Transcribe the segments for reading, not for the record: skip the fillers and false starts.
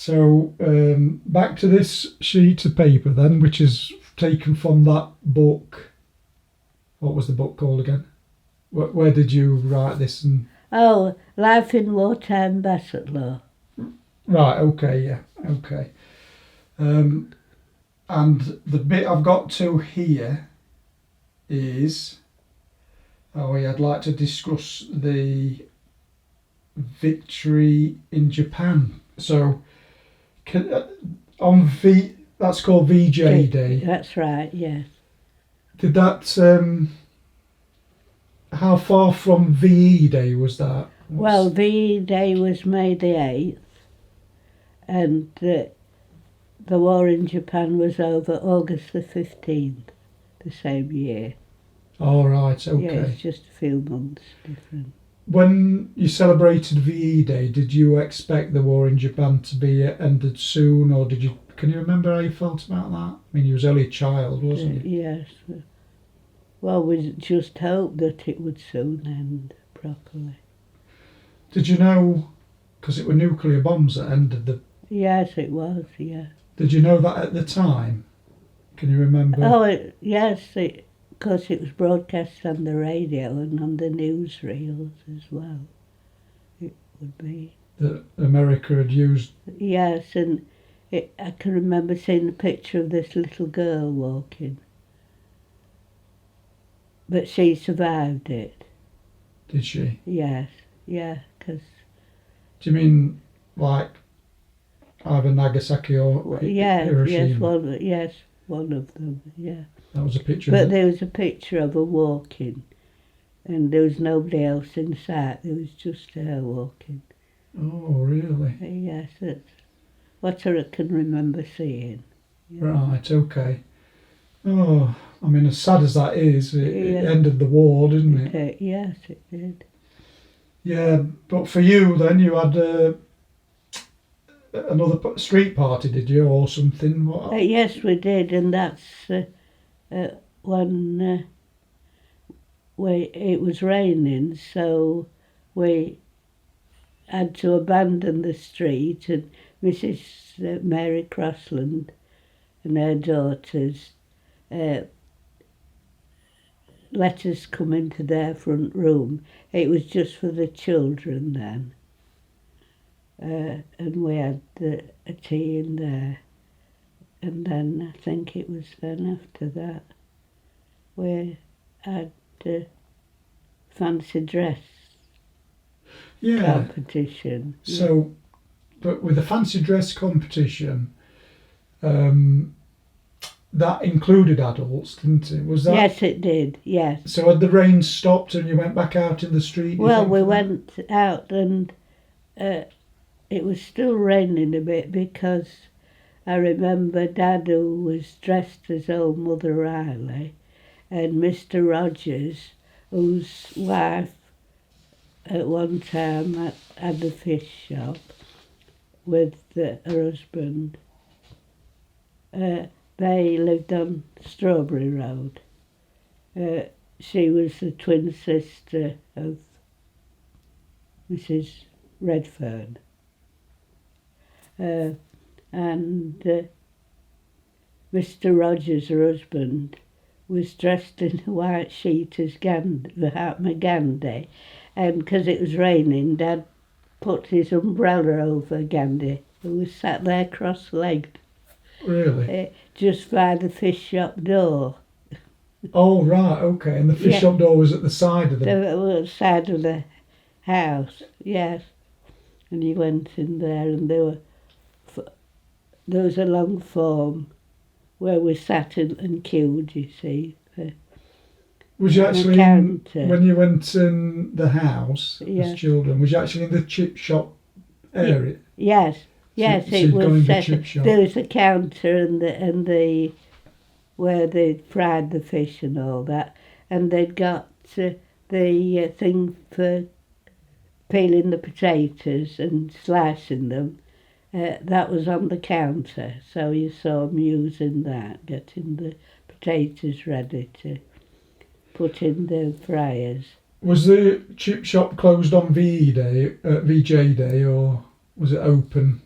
So back to this sheet of paper then, which is taken from that book. What was the book called again? Where did you write this? And Oh, Life in Wartime Bassetlaw. right, okay, yeah, okay. And the bit I've got to here is, I'd like to discuss the victory in Japan. So that's called VJ Day. That's right, yes. Did that? How far from VE Day was that? Well, VE Day was May the 8th, and the war in Japan was over August the 15th, the same year. All right, okay. Yeah, it's just a few months different. When you celebrated VE Day, did you expect the war in Japan to be ended soon, or can you remember how you felt about that? I mean, you was only a child, wasn't you? Yes. Well, we just hoped that it would soon end properly. Did you know, because it were nuclear bombs that ended the... Yes, it was, yeah. Did you know that at the time? Can you remember? Oh, yes, because it was broadcast on the radio and on the newsreels as well. It would be. That America had used... Yes, and I can remember seeing a picture of this little girl walking. But she survived it. Did she? Yes, yeah, because... Do you mean like either Nagasaki or Hiroshima? Yes, one of them, yeah. That was a picture But of there was a picture of her walking, and there was nobody else in sight. There was just her walking. Oh, really? Yes, that's what I can remember seeing. Yeah. Right, okay. Oh, I mean, as sad as that is, it ended the war, didn't it? Yes, it did. Yeah, but for you then, you had another street party, did you, or something? Yes, we did, and that's when it was raining, so we had to abandon the street, and Mrs. Mary Crossland and her daughters let us come into their front room. It was just for the children then. And we had a tea in there. And then I think it was then after that we had fancy dress competition. So, but with the fancy dress competition, that included adults, didn't it? Was that? Yes, it did, yes. So had the rain stopped and you went back out in the street? Well, we went out and it was still raining a bit because I remember Dad, who was dressed as old Mother Riley, and Mr. Rogers, whose wife at one time had the fish shop with her husband. They lived on Strawberry Road. She was the twin sister of Mrs. Retford. And Mr. Rogers, her husband, was dressed in a white sheet as Mahatma Gandhi, and because it was raining, Dad put his umbrella over Gandhi, who was sat there cross-legged. Really? Just by the fish shop door. Oh, right, okay. And the fish shop door was at the side of the side of the house, yes. And you went in there, and there was a long form where we sat and queued, you see. Was you actually when you went in the house as children? Was you actually in the chip shop area? Yes. Yes, so it was. The there was a counter and the where they fried the fish and all that, and they'd got the thing for peeling the potatoes and slicing them. That was on the counter, so you saw them using that, getting the potatoes ready to put in the fryers. Was the chip shop closed on VJ Day, or was it open?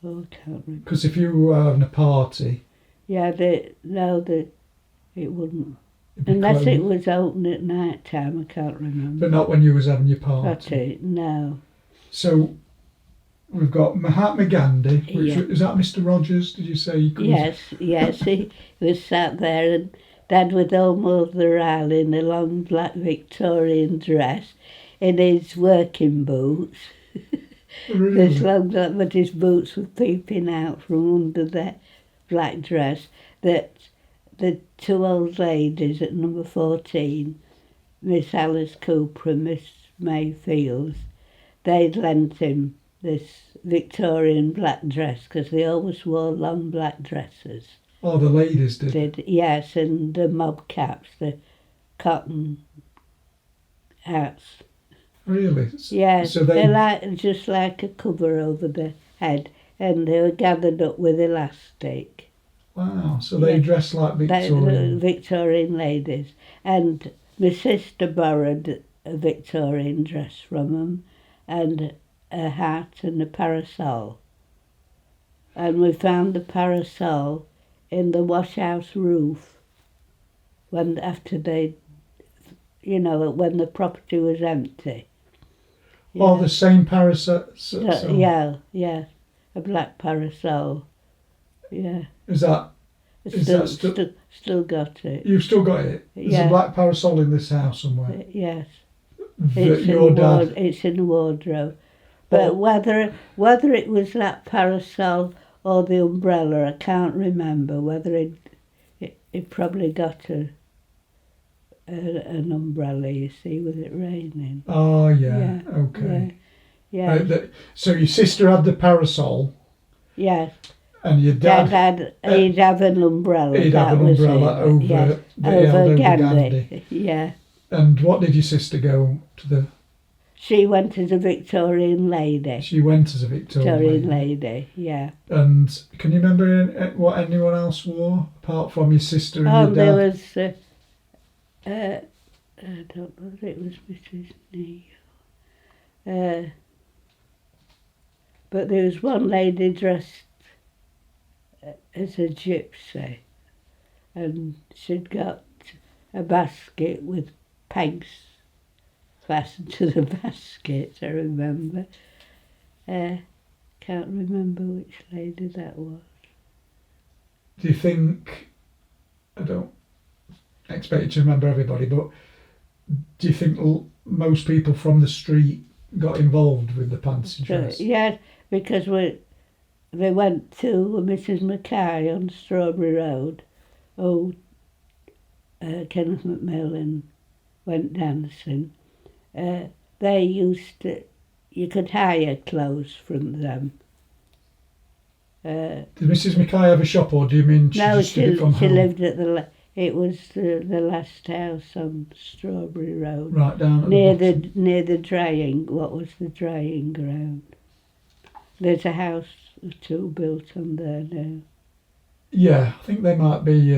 Oh, I can't remember. Because if you were having a party, Yeah, it wouldn't. it'd be Unless it closed. was open at night time, I can't remember. But not when you was having your party. That's it, no. So we've got Mahatma Gandhi, which Yeah. is that Mr. Rogers? Did you say? Yes, he was sat there, and Dad with old Mother Riley in a long black Victorian dress in his working boots. Really? This long black, but his boots were peeping out from under the black dress. That the two old ladies at number 14, Miss Alice Cooper and Miss May Fields, they'd lent him this Victorian black dress because they always wore long black dresses. Oh, the ladies did. Yes, and the mob caps, the cotton hats. Really? Yes, So they're just like a cover over the head, and they were gathered up with elastic. Wow. So they Yeah. dress like The Victorian. Victorian ladies. And my sister borrowed a Victorian dress from them, and a hat and a parasol. And we found the parasol in the washhouse roof when when the property was empty. Oh, the same parasol. Yeah, a black parasol. Yeah, Is that? Is that still got it. You've still got it? There's Yeah. a black parasol in this house somewhere. Yes, That your dad. it's in the wardrobe. But Oh. whether it was that parasol or the umbrella, I can't remember. Whether it probably got an umbrella, you see, with it raining. Oh yeah. Okay. Yeah. So your sister had the parasol, Yes. and your dad. He'd have an umbrella. He'd have that an was umbrella it. over Yes, that he held over over Gandhi. Gandhi. Yeah. And what did your sister go to the? She went as a Victorian lady. She went as a Victorian lady, yeah. And can you remember what anyone else wore apart from your sister and Oh, your dad? there was, I don't know if it was Mrs. Neal. But there was one lady dressed as a gypsy, and she'd got a basket with pegs fastened to the basket, I remember. Can't remember which lady that was. Do you think? I don't expect you to remember everybody, but do you think most people from the street got involved with the fancy dress? Yeah, because they went to Mrs. Mackay on Strawberry Road. Kenneth McMillan went dancing. They used to, you could hire clothes from them. Did Mrs. Mackay have a shop, or do you mean she No, just did it from she home? lived at it was the last house on Strawberry Road. Right down at Near the bottom. near the drying, what was the drying ground? There's a house or two built on there now. Yeah, I think they might be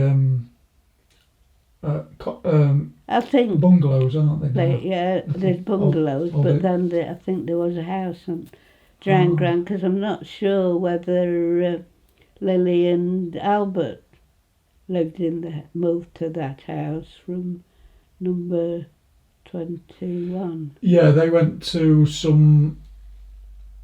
I think bungalows, aren't they? now? there's bungalows, of but it. then I think there was a house on drying Oh. ground, because I'm not sure whether Lily and Albert moved to that house from number 21. Yeah, they went to some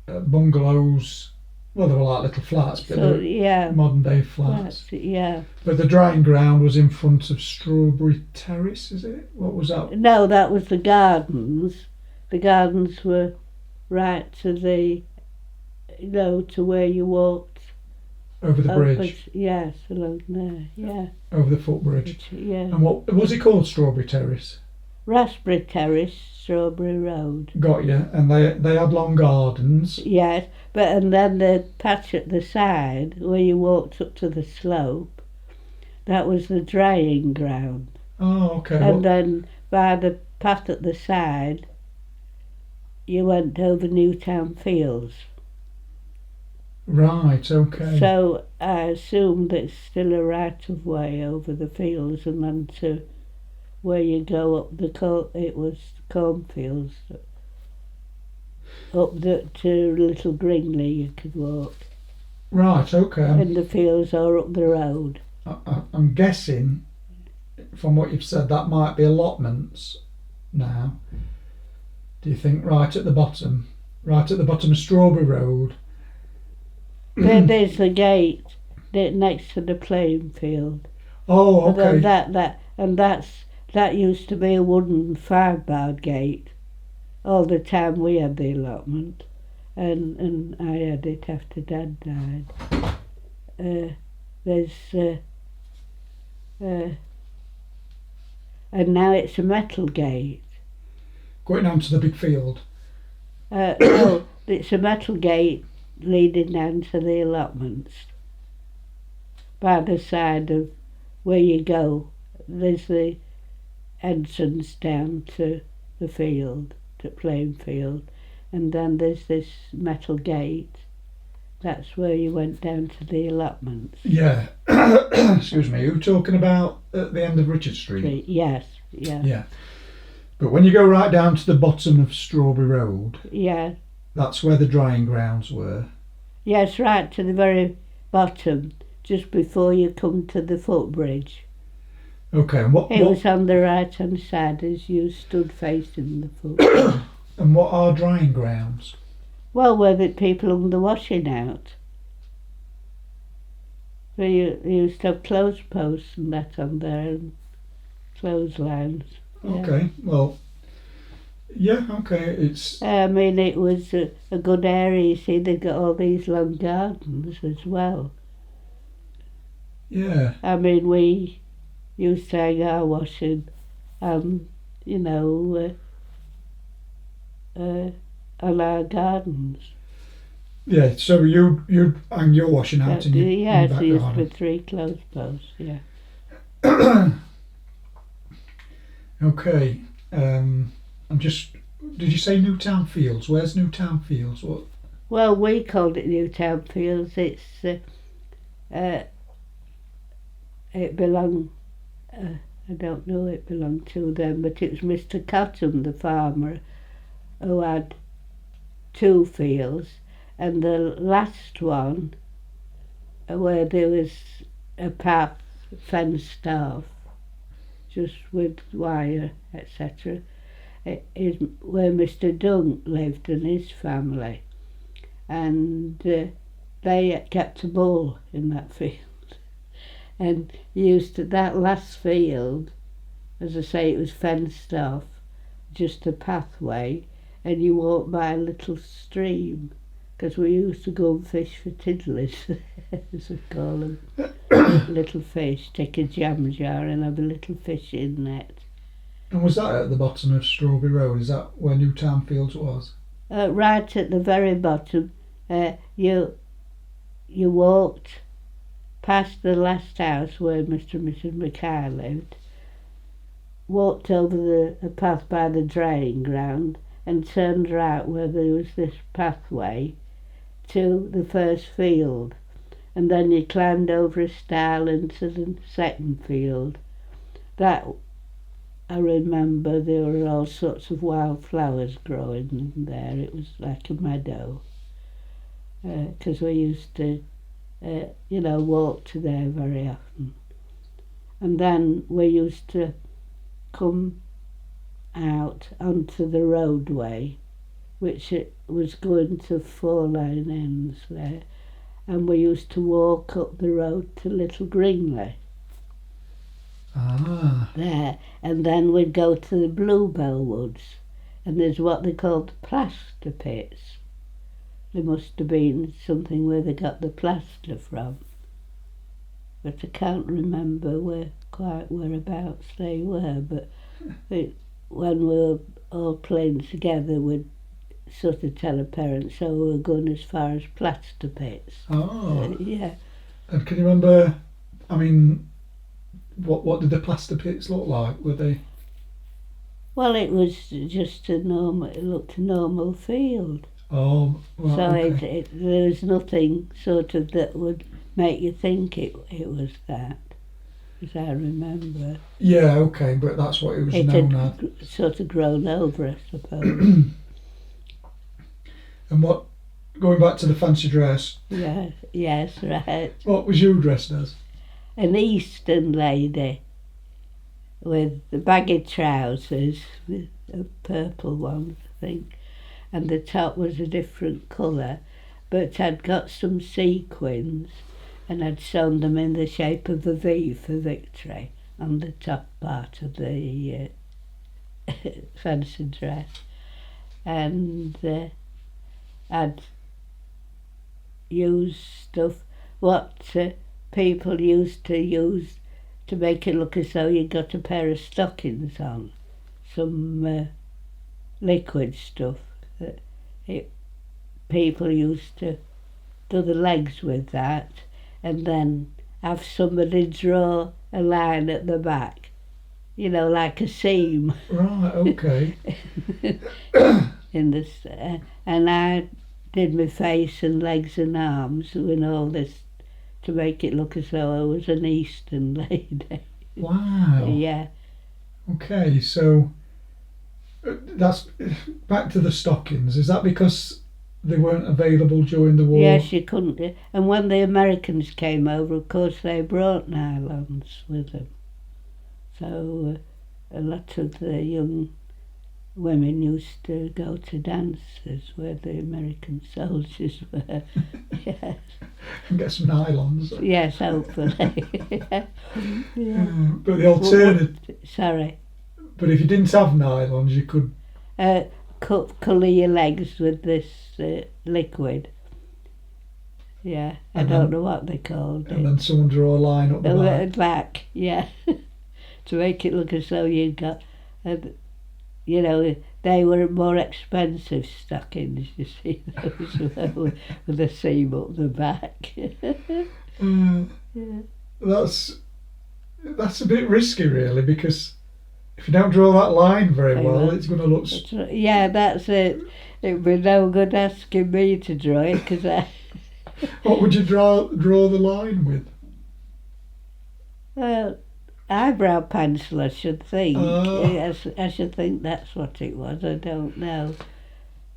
bungalows. Well, they were like little flats, but So they were modern day flats. yeah. But the drying ground was in front of Strawberry Terrace, is it? What was that? No, that was the gardens. The gardens were right to the, to where you walked. Over the bridge, Yes, along there, yeah. over the footbridge. Yeah. And what was it called? Strawberry Terrace. Raspberry Terrace, Strawberry Road. Got you. And they had long gardens. Yes, and then the patch at the side where you walked up to the slope, that was the drying ground. Oh, okay. And then by the path at the side, you went over Newtown Fields. Right. Okay. So I assumed it's still a right of way over the fields, and then to where you go up it was cornfields. Up to Little Gringley you could walk. Right, okay. and the fields are up the road. I'm guessing, from what you've said, that might be allotments now. Do you think right at the bottom of Strawberry Road? There's the gate next to the playing field. Oh, And then okay. that used to be a wooden 5-barred gate. All the time we had the allotment, and I had it after Dad died. And now it's a metal gate. Going down to the big field. No, it's a metal gate leading down to the allotments. By the side of where you go, there's the entrance down to the field, to playing field, and then there's this metal gate. That's where you went down to the allotments. Yeah. Excuse me. You're talking about at the end of Richard Street? Yes, yeah. Yeah. But when you go right down to the bottom of Strawberry Road, Yeah. that's where the drying grounds were. Yes, right to the very bottom, just before you come to the footbridge. Okay, and what was on the right hand side as you stood facing the footbridge. and what are drying grounds? Well, where the people hung the washing out. Where you used to have clothes posts and that on there, and clotheslines. Yeah. Okay, well, yeah, okay, it's... I mean, it was a good area. You see, they've got all these long gardens as well. Yeah. I mean, we used to hang our washing, you know, on our gardens. Yeah, so you hang your washing out in your yes, back we used garden. with 3 clothes posts, yeah. Okay, I'm just... Did you say Newtown Fields? Where's Newtown Fields? What? Well, we called it Newtown Fields. It's it belonged, I don't know it belonged to them, but it was Mr. Cotton, the farmer, who had 2 fields, and the last one, where there was a path fenced off, just with wire, etc., is where Mr. Dunk lived and his family, and they kept a bull in that field. And used to, that last field, as I say, it was fenced off, just a pathway, and you walk by a little stream, because we used to go and fish for tiddlers, as we call them. Little fish, take a jam jar and have a little fishing net. And was that at the bottom of Strawberry Road? Is that where Newtown Fields was? Right at the very bottom, you walked past the last house where Mr. and Mrs. Mackay lived, walked over the path by the drying ground, and turned right where there was this pathway to the first field, and then you climbed over a stile into the second field. That, I remember, there were all sorts of wild flowers growing in there. It was like a meadow, because we used to walk to there very often. And then we used to come out onto the roadway, which it was going to 4 lane ends there, and we used to walk up the road to Little Greenley. There, and then we'd go to the Bluebell Woods, and there's what they called the plaster pits. There must have been something where they got the plaster from, but I can't remember whereabouts they were. But when we were all playing together, we'd sort of tell our parents, so we were going as far as plaster pits. Oh. Yeah. And can you remember, I mean, what did the plaster pits look like? Were they... Well, it was just it looked a normal field. Oh, well, so okay. there was nothing sort of that would make you think it was that, as I remember. Yeah, okay, but that's what it was known as. It sort of grown over, I suppose. And what going back to the fancy dress, Yeah, yes, right. what was you dressed as? An Eastern lady with the baggy trousers, with a purple one, I think, and the top was a different colour, but I'd got some sequins and I'd sewn them in the shape of a V for victory on the top part of the fancy dress. And I'd used stuff what people used to use to make it look as though you got a pair of stockings on. Some liquid stuff that people used to do the legs with that, and then have somebody draw a line at the back, you know, like a seam. Right, okay. In this, and I did my face and legs and arms and all this to make it look as though I was an Eastern lady. Wow. Yeah. Okay, so that's back to the stockings. Is that because they weren't available during the war? Yes, you couldn't. And when the Americans came over, of course, they brought nylons with them. So a lot of the young women used to go to dances where the American soldiers were. Yes. And get some nylons. Yes, hopefully. Yeah. But the alternative. Sorry. But if you didn't have nylons, you could. Colour your legs with this liquid. Yeah, I And don't then- know what they called And it. then someone draw a line up the The back. back, yeah. To make it look as though you'd got, you know, they were more expensive stockings, you see, those with a seam up the back. Yeah. That's a bit risky, really, because if you don't draw that line very Very well, well. it's going to look. Yeah, that's it. It'd be no good asking me to draw it, because What would you draw the line with? well, eyebrow pencil, I should think. Oh. Yes, I should think that's what it was. I don't know.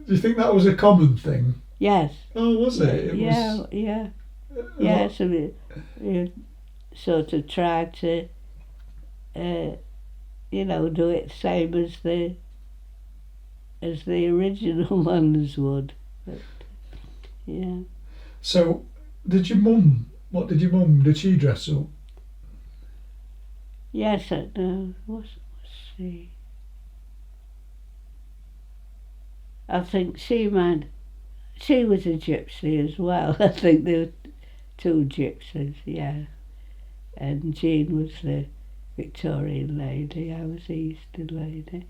Do you think that was a common thing? Yes. Oh, was it? Yeah, Was, yeah. Yeah, so we sort of tried to, you know, do it the same as the original ones would. But, yeah. So, did your mum? What did your mum? Did she dress up? Yes, I know. What's she? I think she was a gypsy as well. I think there were two gypsies, yeah. And Jean was the Victorian lady, I was the Eastern lady.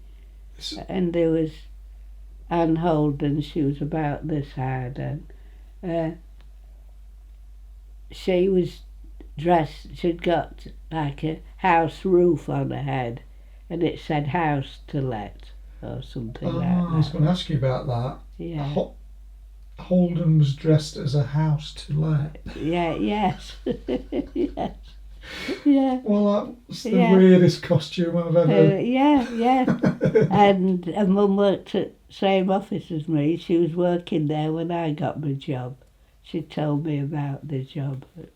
And there was Anne Holden, she was about this high then. She was dressed, she'd got like a house roof on her head and it said house to let or something like that. I was going to ask you about that. Yeah. Holden was dressed as a house to let. Yeah, yes. Yes. Yeah. Well, that's the Yeah. weirdest costume I've ever. Yeah. And Mum worked at the same office as me. She was working there when I got my job. She told me about the job at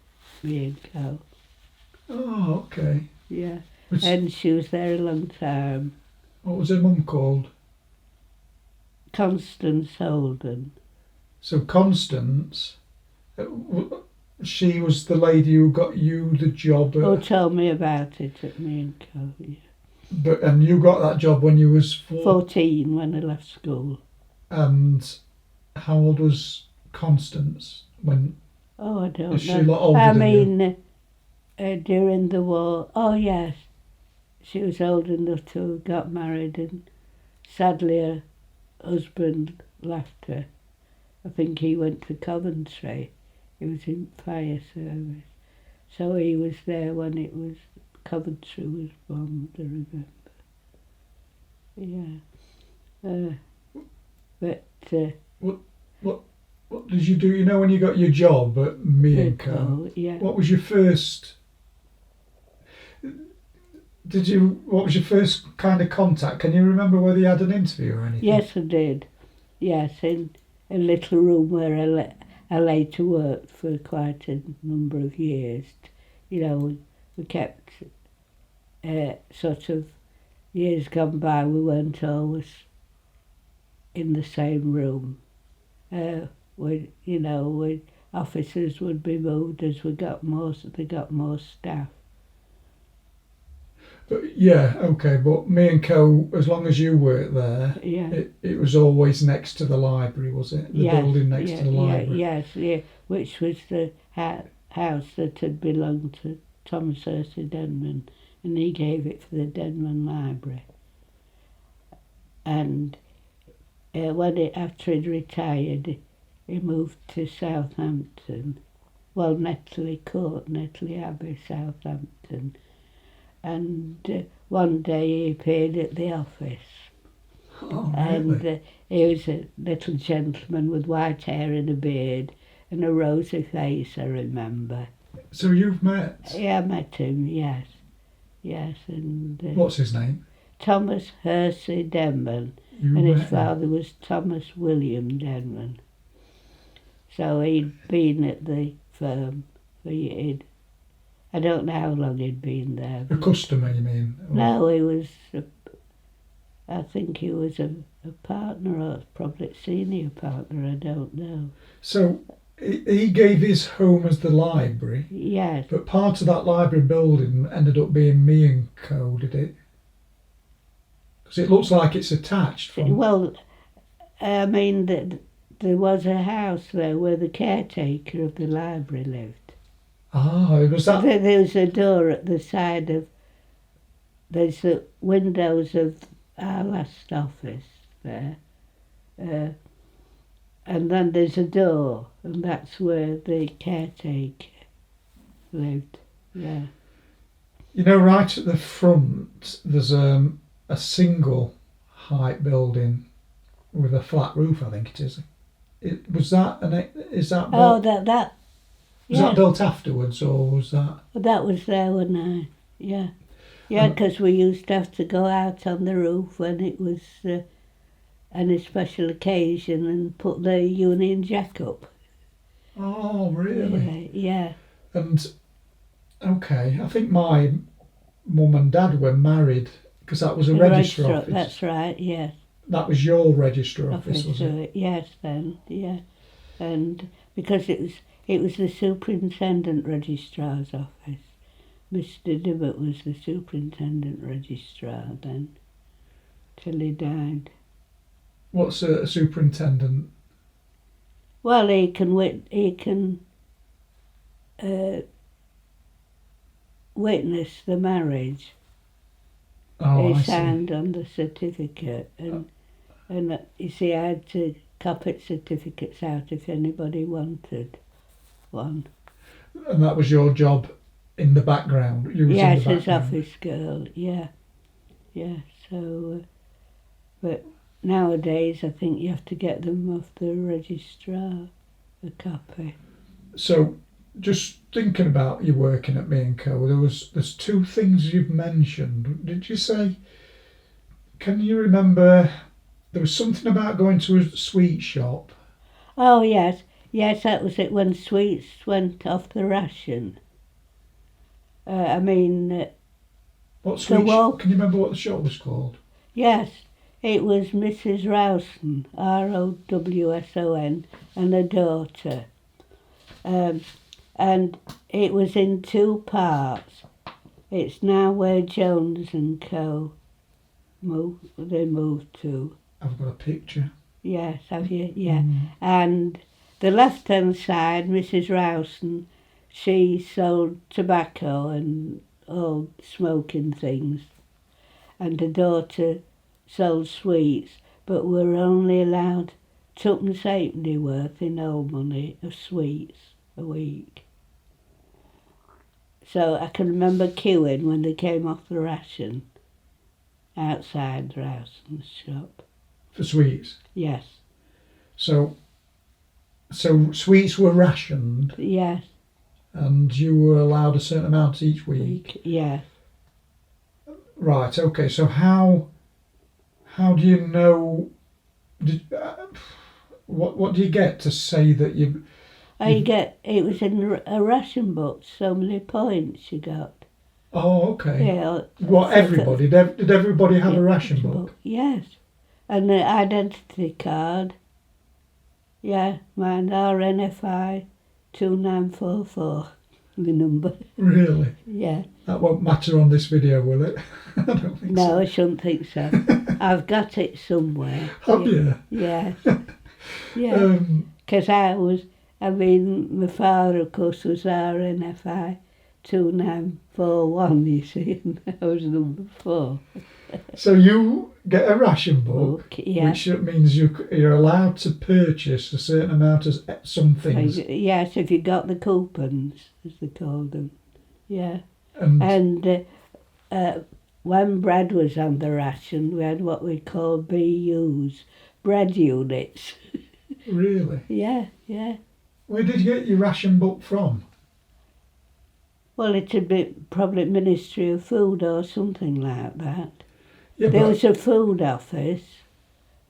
me&co. Oh, okay. Yeah. Which, And she was there a long time. what was her mum called? Constance Holden. So Constance, she was the lady who got you the job. Who told me about it at me&co. Yeah. And you got that job when you was 14 when I left school. And how old was Constance when? Oh, I don't Is she know. a lot older I than you? mean, during the war. Oh, yes. She was old enough to have got married, and sadly her husband left her. I think he went to Coventry. He was in fire service. So he was there when Coventry was bombed, I remember. Yeah. What did you do? You know, when you got your job at me&co, Yeah. what was your first? What was your first kind of contact? Can you remember whether you had an interview or anything? Yes, I did. Yes, little room where I later worked for quite a number of years. You know, we kept sort of years gone by. We weren't always in the same room. Officers would be moved as they got more staff. But yeah, okay. But me and Co, as long as you worked there, Yeah. it was always next to the library, was it? The building next to the library. Yes, which was the house that had belonged to Thomas Percy Denman, and he gave it for the Denman Library. And after he'd retired, he moved to Southampton. Well, Netley Court, Netley Abbey, Southampton. And one day he appeared at the office. Oh, really? And he was a little gentleman with white hair and a beard and a rosy face, I remember. So you've met? Yeah, I met him, yes. Yes, and... What's his name? Thomas Percy Denman. You And met his father was Thomas William Denman. So he'd been at the firm for years. I don't know how long he'd been there. A customer, you mean? Or... No, he was, I think he was a partner, or probably a senior partner, I don't know. So he gave his home as the library? Yes. But part of that library building ended up being Me and Co, did it? Because it looks like it's attached. Well, I mean, there was a house there where the caretaker of the library lived. Ah, was that... There was a door at the side of... There's the windows of our last office there. And then there's a door, and that's where the caretaker lived, yeah. You know, right at the front, there's a single height building with a flat roof, I think it is. Is that built, that... Was that built afterwards, or was that... That was there when I... Yeah. Yeah, because we used to have to go out on the roof when it was any special occasion and put the Union Jack up. Oh, really? Yeah. And, okay, I think my mum and dad were married, because that was a register office. That's right, yes. That was your register office, was it? Yes, then, yeah. And because it was the superintendent registrar's office. Mr. Dibbett was the superintendent registrar then, till he died. What's a superintendent? Well, he can witness the marriage. Oh, He signed on the certificate, and you see, I had to copy certificates out if anybody wanted one. And that was your job in the background? Yes, as office girl, yeah. So, but nowadays I think you have to get them off the registrar, a copy. So, just thinking about you working at Me and Co, there's two things you've mentioned. Did you say? Can you remember? There was something about going to a sweet shop. Oh yes, that was it when sweets went off the ration. What sweet shop? Can you remember what the shop was called? Yes, it was Mrs. Rowson, Rowson, and a daughter. And it was in two parts. It's now where Jones and Co. moved to. I've got a picture. Yes, have you? Yeah. And the left-hand side, Mrs. Rowson, she sold tobacco and all smoking things. And the daughter sold sweets, but were only allowed twopence halfpenny worth in old money of sweets a week. So I can remember queuing when they came off the ration outside Rowson's shop. For sweets? Yes. So sweets were rationed? Yes. And you were allowed a certain amount each week? Yes. Right, okay, so how do you know... what do you get to say that you? It was in a ration book, so many points you got. Oh, okay. Yeah. What, everybody? Did everybody have a ration book? Yes. And the identity card. Yeah, mine RNFI 2944, the number. Really? Yeah. That won't matter on this video, will it? I don't think No, so. I shouldn't think so. I've got it somewhere. Have you? Yeah. Yeah. Because my father, of course, was RNFI 2941, you see, and I was number 4. So you get a ration book, Yeah. which means you're allowed to purchase a certain amount of some things. Yes, if you got the coupons, as they called them. Yeah. And When bread was on the ration, we had what we called BUs, bread units. really? Yeah, yeah. Where did you get your ration book from? Well, it'd be probably Ministry of Food or something like that. Yeah, There was a food office.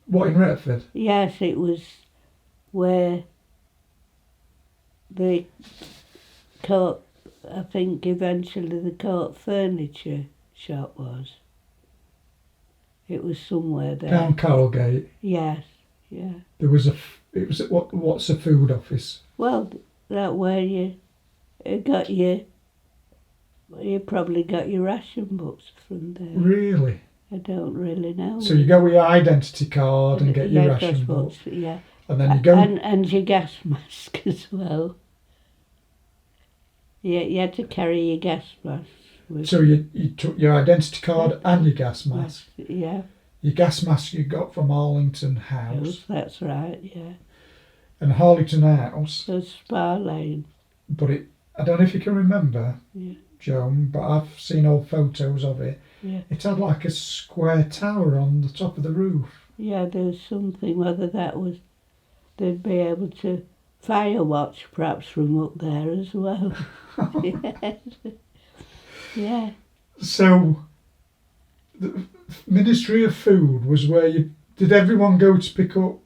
What, in Retford? Yes, it was where the court, I think eventually the court furniture shop was. It was somewhere there. Down Cowgate. Yes, yeah. There was what's a food office? Well, that where you probably got your ration books from there. Really? I don't really know. So you go with your identity card and get your ration book. Books, yeah. And then you go... And your gas mask as well. Yeah, you had to carry your gas mask. So you took your identity card and your gas mask. Yeah. Your gas mask you got from Arlington House. That's right, yeah. And Harlington House... So Spa Lane. But I don't know if you can remember, Yeah. Joan, but I've seen old photos of it. Yeah. It had like a square tower on the top of the roof. Yeah, there was something, whether that was... They'd be able to fire watch perhaps from up there as well. Yes. Yeah. So, the Ministry of Food was where did everyone go to pick up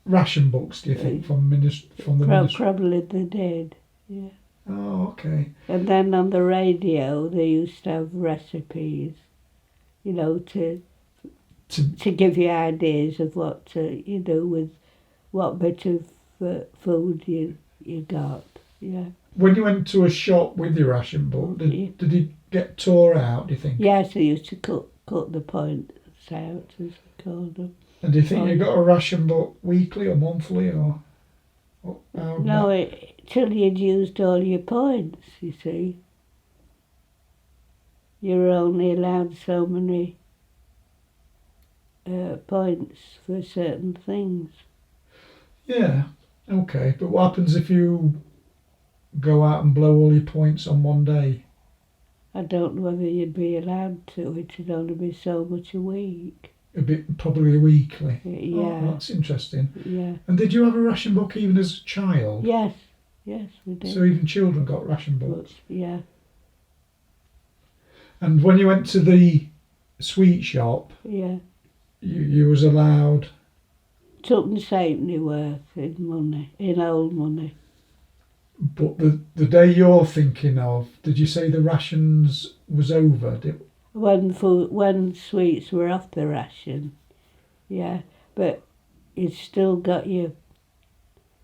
ration books, do you think, from the Ministry? Probably they did, yeah. Oh, okay. And then on the radio they used to have recipes, you know, to give you ideas of what to, you know, with what bit of food you got, yeah. When you went to a shop with your ration book, did it get tore out, do you think? Yes, they used to cut the points out, as we called them. And do you think you got a ration book weekly or monthly or No, till you'd used all your points, you see. You were only allowed so many points for certain things. Yeah, okay. But what happens if you go out and blow all your points on one day? I don't know whether you'd be allowed to. It'd only be so much a week. Probably weekly. Yeah. Oh, that's interesting. Yeah. And did you have a ration book even as a child? Yes, we did. So even children got ration books? Yeah. And when you went to the sweet shop, yeah, you was allowed... Tuppence halfpenny worth in old money. But the day you're thinking of, did you say the rations was over? When sweets were off the ration, yeah. But you'd still got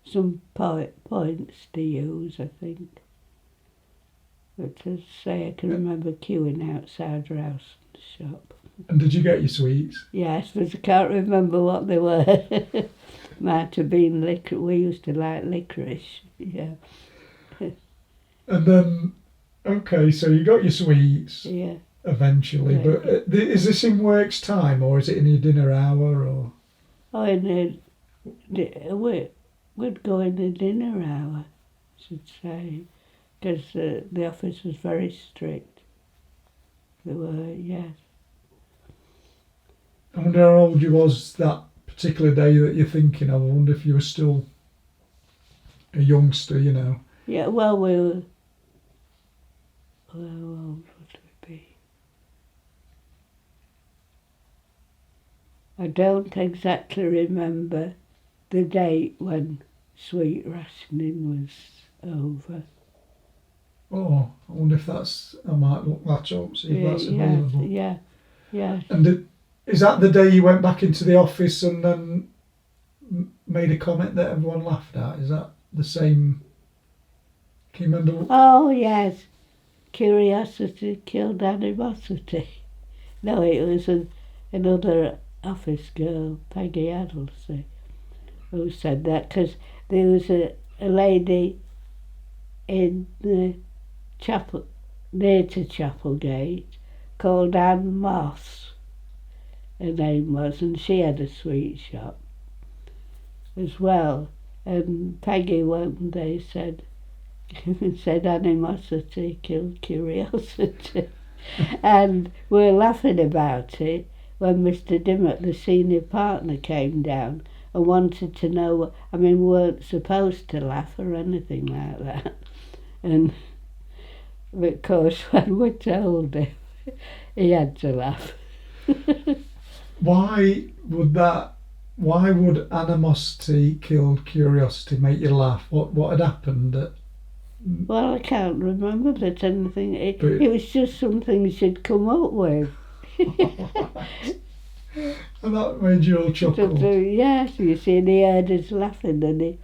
some points to use, I think. But as I say, I can remember queuing outside our house shop. And did you get your sweets? Yes, but I can't remember what they were. Might have been licorice. We used to like licorice, yeah. And then, okay, so you got your sweets eventually, Yeah. but is this in work's time or is it in your dinner hour or? Oh, we'd go in the dinner hour, I should say, because the office was very strict. They were, yes. I wonder how old you was that particular day that you're thinking of. I wonder if you were still a youngster, you know. Yeah, well, we were... How old would we be? I don't exactly remember the date when sweet rationing was over. Oh, I wonder if that's. I might look that up, see if that's available. Yeah. And is that the day you went back into the office and then made a comment that everyone laughed at? Is that the same? Can you remember? Oh, yes. Curiosity killed animosity. No, it was another office girl, Peggy Addlesey, who said that, because there was a lady in the chapel, near to Chapelgate, called Anne Moss, her name was, and she had a sweet shop as well. And Peggy one day said animosity killed curiosity. And we were laughing about it when Mr. Dimmock, the senior partner, came down and wanted to know. I mean, we weren't supposed to laugh or anything like that. And of course, when we told him, he had to laugh. Why would animosity kill curiosity make you laugh? What had happened? Well, I can't remember that anything. It But- was just something she'd come up with. And that made you all chuckle. Yes, you see, and he heard us laughing, and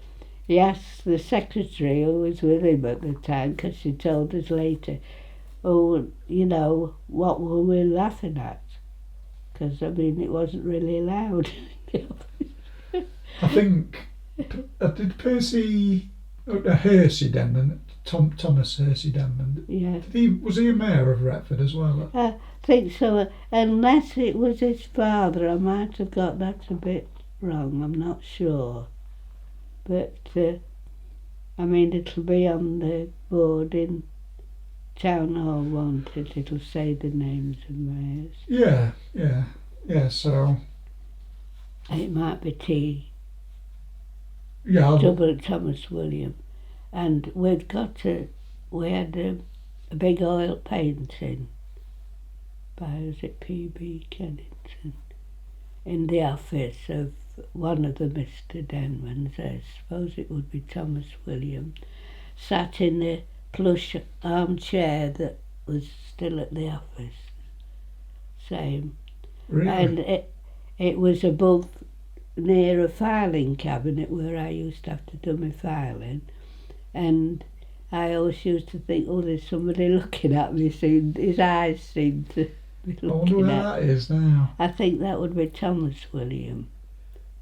he asked the secretary who was with him at the time, because she told us later, oh, you know, what were we laughing at? Because, I mean, it wasn't really loud. I think did Percy Hersey Denman, Thomas Hersey Denman. Yes. Was he a mayor of Retford as well? I think so, unless it was his father. I might have got that a bit wrong, I'm not sure. But, I mean, it'll be on the board in Town Hall, won't it? It'll say the names of mayors. Yeah, so... It might be T. Yeah, Double Thomas William. And we had a big oil painting by, was it P.B. Kennington, in the office of one of the Mr. Denmans. I suppose it would be Thomas William, sat in a plush armchair that was still at the office. Same. really? And it was above, near a filing cabinet where I used to have to do my filing. And I always used to think, oh, there's somebody looking at me. His eyes seemed to be I wonder looking where at that is now. I think that would be Thomas William.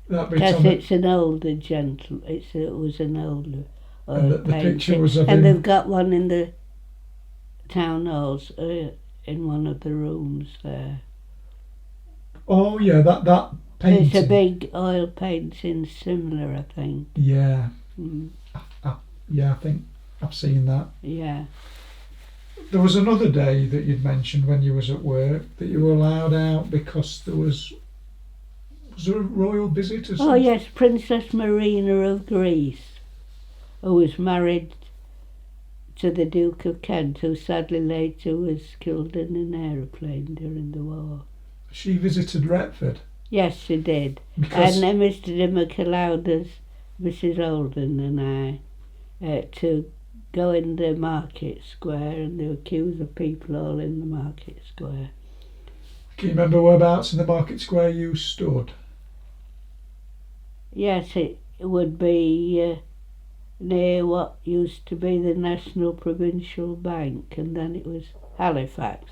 That'd be Because Thomas. it's an older gentleman. It was an older And the painting. picture was of And him. they've got one in the town halls, in one of the rooms there. Oh yeah, that painting. It's a big oil painting, similar, I think. Yeah, Mm, yeah, I think I've seen that. yeah. There was another day that you'd mentioned when you was at work that you were allowed out because was there a royal visit or something? Oh yes, Princess Marina of Greece, who was married to the Duke of Kent, who sadly later was killed in an aeroplane during the war. She visited Retford. Yes, she did. Because And Mr. Dimmock allowed us, Mrs. Holden and I, to go in the market square, and there were queues of people all in the market square. can you remember whereabouts in the market square you stood? Yes, it would be near what used to be the National Provincial Bank, and then it was Halifax.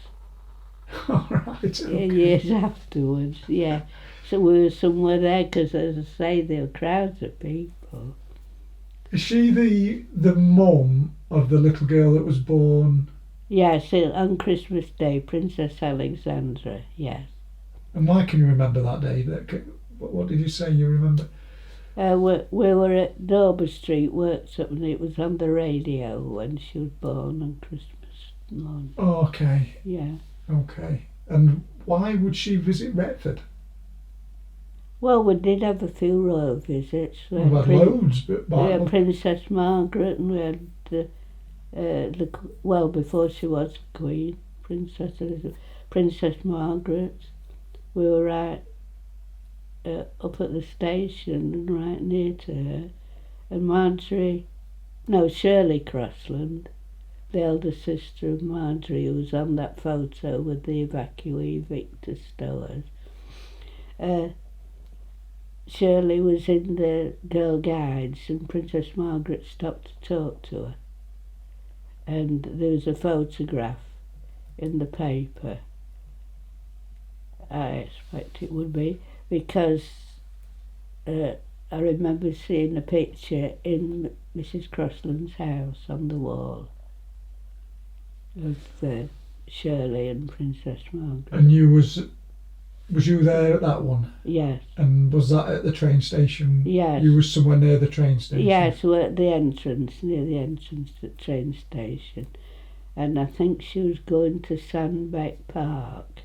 All right. Okay. Years afterwards, yeah. So we were somewhere there, because as I say, there were crowds of people. Is she the mum of the little girl that was born? Yes, on Christmas Day, Princess Alexandra, yes. And why can you remember that day? What did you say you remember? We were at Dover Street, worked up, and it was on the radio when she was born on Christmas morning. Oh, okay. Yeah. Okay. And why would she visit Retford? Well, we did have a few royal visits. We had loads, but We had Princess Margaret, and we had well, before she was Queen, Princess Elizabeth, Princess Margaret. We were at up at the station and right near to her. And Shirley Crossland, the elder sister of Marjorie, who was on that photo with the evacuee Victor Stowers. Shirley was in the Girl Guides, and Princess Margaret stopped to talk to her. And there was a photograph in the paper. I expect it would be, because I remember seeing a picture in Mrs. Crossland's house on the wall of Shirley and Princess Margaret. And was you there at that one? Yes. And was that at the train station? Yes. You was somewhere near the train station? Yes, we're at the entrance, near the entrance to the train station. And I think she was going to Sandbeck Park.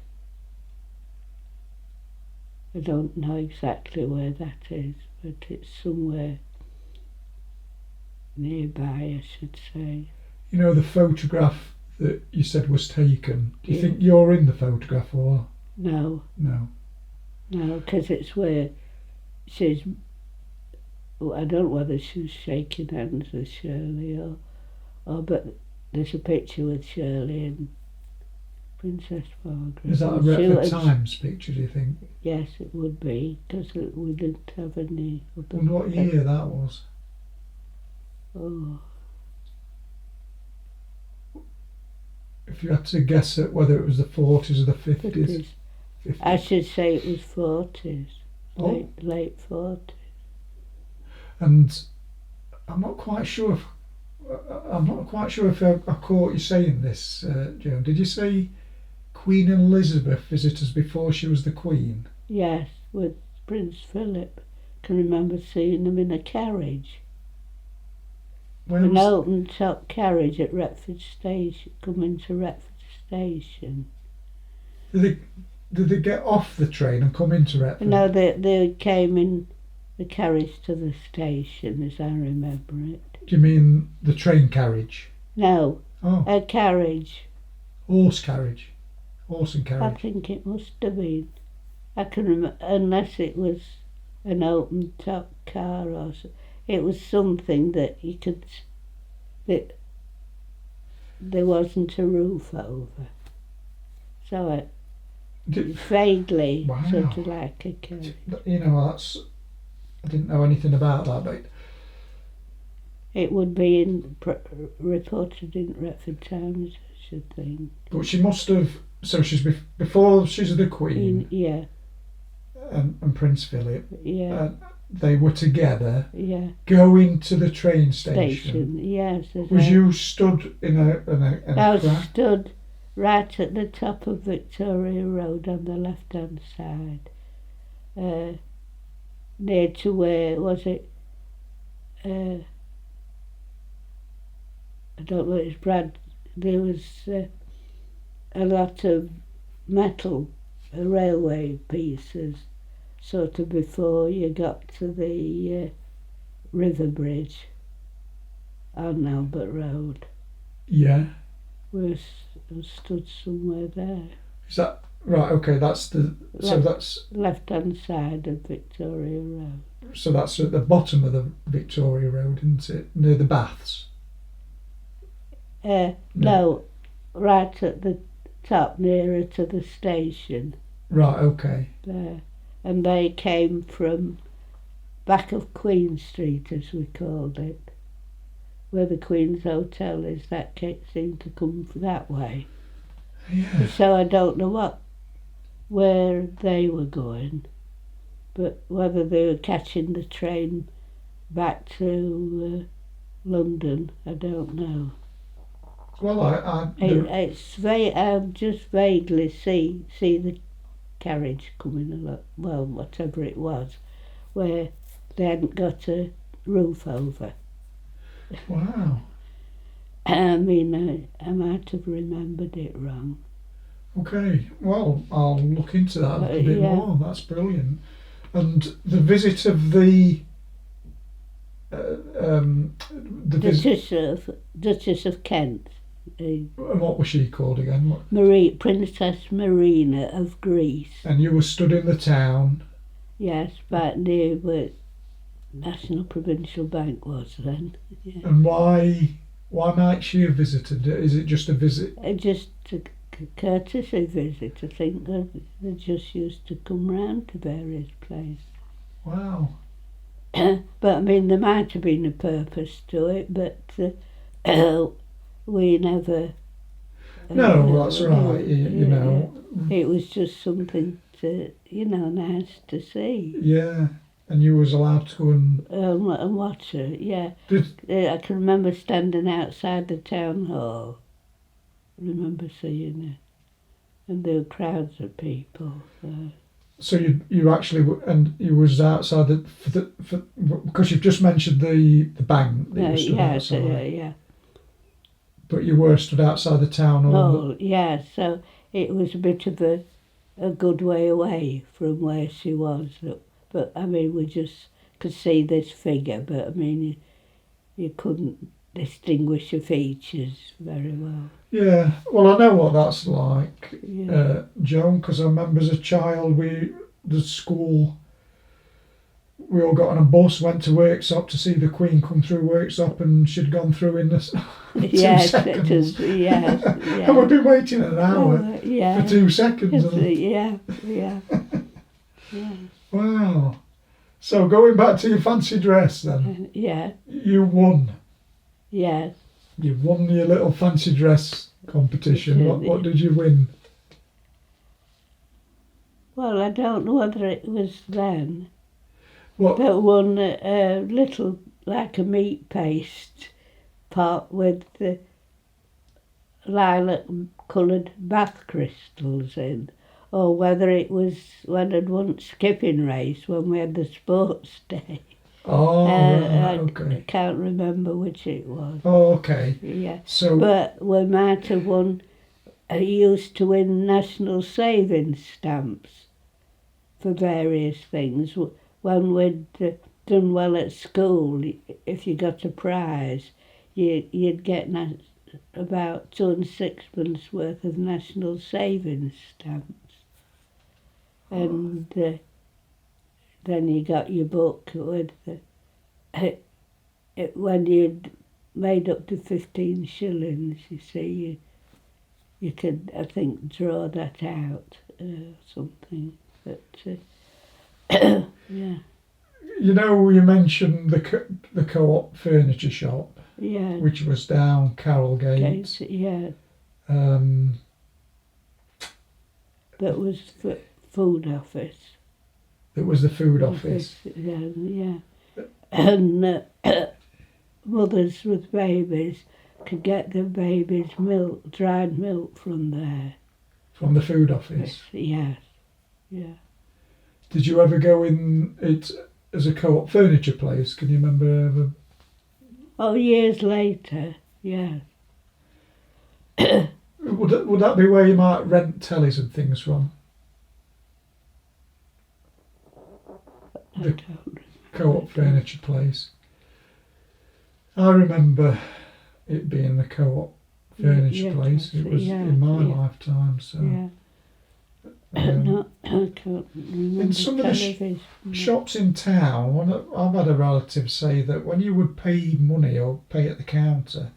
I don't know exactly where that is, but it's somewhere nearby, I should say. You know the photograph that you said was taken? Do you Yeah. think you're in the photograph or...? No, No. because it's where she's... I don't know whether she was shaking hands with Shirley but there's a picture with Shirley and Princess Margaret. Is that a And Retford she- Times picture, do you think? Yes, it would be, because we didn't have any other... And what year that was? Oh, If you had to guess at whether it was the 40s or the 50s. 50s. 50s. I should say it was 40s, Oh. late 40s. And I'm not quite sure if I caught you saying this, Joan. Did you say Queen Elizabeth visitors before she was the Queen? Yes, with Prince Philip. Can remember seeing them in a carriage. Where An was- open top carriage at Retford Station, coming to Retford Station. Did they get off the train and come into Retford? No, they came in the carriage to the station, as I remember it. Do you mean the train carriage? No, Oh, a carriage. horse carriage. Horse and I carriage. think it must have been. I can remember, unless it was an open top car or so. It was something that you could, that there wasn't a roof over. So it Did- vaguely Wow. sort of like a carriage. You know, I didn't know anything about that, but It would be reported in Retford Times, I should think. she must have. So she's before she's the Queen Yeah, and Prince Philip. yeah, They were together yeah. going to the train station. Station, yes. Was you stood in a I was crack? stood right at the top of Victoria Road on the left-hand side, near to where was it? I don't know. It's Brad. There was a lot of metal railway pieces, sort of before you got to the river bridge on Albert Road. Yeah. We stood somewhere there. Is that right? Okay, that's the. So that's Left-hand side of Victoria Road. that's at the bottom of the Victoria Road, isn't it? Near the baths. No, right at the top, nearer to the station Right. Okay. there. And they came from back of Queen Street, as we called it, where the Queen's Hotel is. That seemed to come that way. Yeah. So I don't know where they were going, but whether they were catching the train back to London, I don't know. Well, I Just vaguely see the carriage coming along. Well, whatever it was, where they hadn't got a roof over. wow. I mean, I might have remembered it wrong. Okay. Well, I'll look into that a little bit Yeah. more. That's brilliant. And the visit of the Duchess of Kent, what was she called again? What? Princess Marina of Greece. And you were stood in the town. Yes, back near where National Provincial Bank was then. Yeah. And why might she have visited? Is it just a visit? Just a courtesy visit, I think. They just used to come round to various places. Wow. But I mean, there might have been a purpose to it, but we never. No, that's right. You know. It was just something to, nice to see. Yeah, and you was allowed to go and. And watch it, yeah. Did I can remember standing outside the town hall. I remember seeing it, and there were crowds of people. so you actually and you was outside because you've just mentioned the bank that you stood outside. Yeah. But you were stood outside the town hall. Oh, yeah. So it was a bit of a good way away from where she was. But I mean, we just could see this figure. But I mean, you couldn't distinguish her features very well. Yeah, well, I know what that's like, Yeah. Joan, because I remember as a child, the school, we all got on a bus, went to Worksop to see the Queen come through Worksop, and she'd gone through in this 2 Yes, seconds. yes. And we'd been waiting an hour Yeah. for 2 seconds. Yeah. Wow. So going back to your fancy dress then, Yeah. you won. Yes. You won your little fancy dress competition. What did you win? Well, I don't know whether it was then. What? But one little, like a meat paste pot with the lilac-coloured bath crystals in, or whether it was when I'd won skipping race when we had the sports day. Oh, right, okay. I can't remember which it was. Oh, okay. Yeah. So, But we might have won. I used to win national savings stamps for various things. When we'd done well at school, if you got a prize, you'd get about 2 and 6pence worth of national savings stamps. And then you got your book with when you'd made up to 15 shillings, you see, you could, I think, draw that out something. But yeah. you know, you mentioned the co-op furniture shop, Yeah. which was down Carrolgate. Yeah. That was the food office. It was the food office. Yeah. And mothers with babies could get their babies' milk, dried milk from there. From the food office. Yes. Yeah. Did you ever go in it as a co-op furniture place? Can you remember ever? Oh, years later, yes. Would that be where you might rent tellies and things from? The co-op furniture place. I remember it being the co-op furniture place. It was in my lifetime, so. Yeah. No, I can't remember. In some of the shops in town, I've had a relative say that when you would pay money or pay at the counter,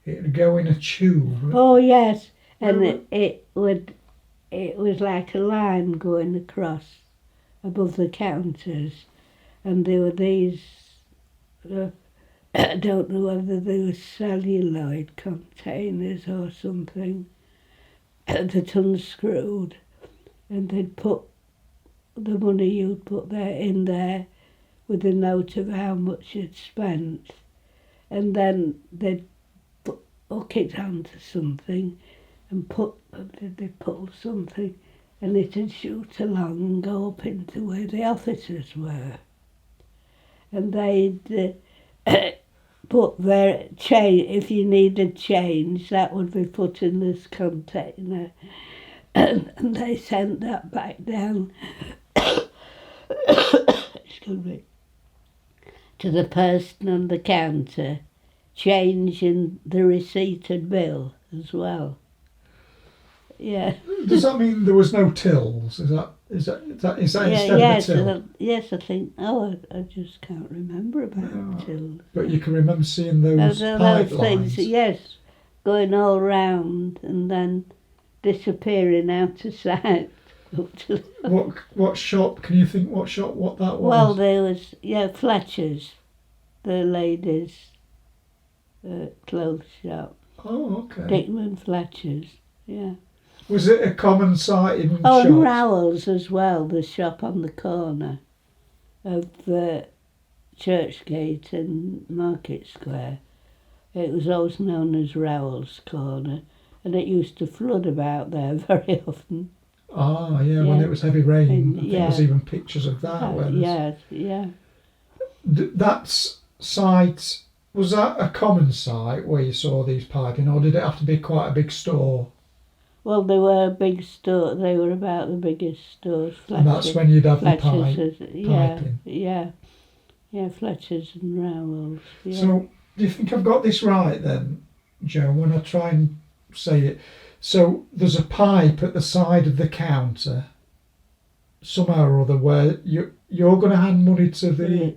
it would go in a tube. Oh yes, and it was like a line going across above the counters, and there were these. I don't know whether they were celluloid containers or something that unscrewed. And they'd put the money you'd put there in there with a note of how much you'd spent. And then they'd hook it onto something and they'd pull something and it'd shoot along and go up into where the officers were. And they'd put their change, if you needed change, that would be put in this container. And they sent that back down excuse me, to the person on the counter, changing the receipted bill as well. Yeah. Does that mean there was no tills? Is that Yeah, instead yes, of a till? yes, I think. Oh, I just can't remember about No. till. But you can remember seeing those Those things, pipelines. yes, going all round and then disappearing out of sight. Up to- What shop? Can you think what shop? What that well, was? there was Fletcher's, the ladies' clothes shop. Oh, okay. Dickman Fletcher's, yeah. Was it a common sight in Oh, and shops? Rowell's as well, the shop on the corner of Churchgate and Market Square. It was always known as Rowell's Corner, and it used to flood about there very often. Ah, yeah, when it was heavy rain. And, I think there's even pictures of that. Where yes, yeah. That site, was that a common site where you saw these piping, or did it have to be quite a big store? Well, they were a big store. They were about the biggest stores. And that's when you'd have the Fletcher's, piping. yeah, Fletcher's and Rowell's. Yeah. So, do you think I've got this right then, Joe, when I try and say it? So, there's a pipe at the side of the counter, somehow or other, where you're going to hand money to the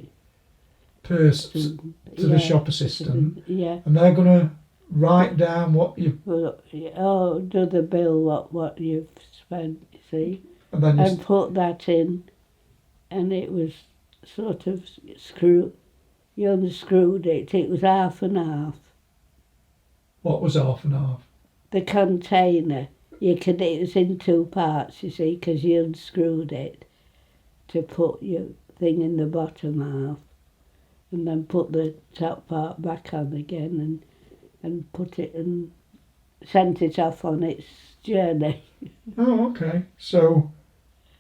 person, to the shop assistant, Yeah. and they're going to write down what you, Do the bill what you've spent, you see, and then and put that in, and it was sort of you unscrewed it. It was half and half. what was half and half? The container, it was in two parts, you see, because you unscrewed it to put your thing in the bottom half, and then put the top part back on again, and put it and sent it off on its journey. Oh, okay. So,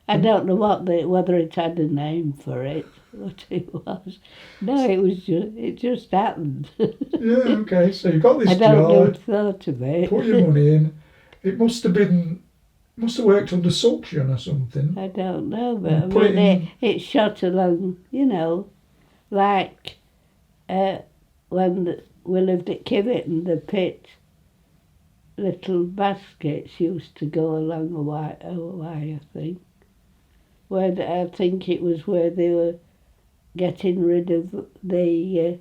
I don't know whether it had a name for it, what it was. No, it just happened. yeah, okay. So you got this I don't know jar, who thought of it. put your money in. It must have worked under suction or something. I don't know, but And put it in. it shot along, like when we lived at Kiveton, the pit, little baskets used to go along a way, I think. I think it was where they were getting rid of the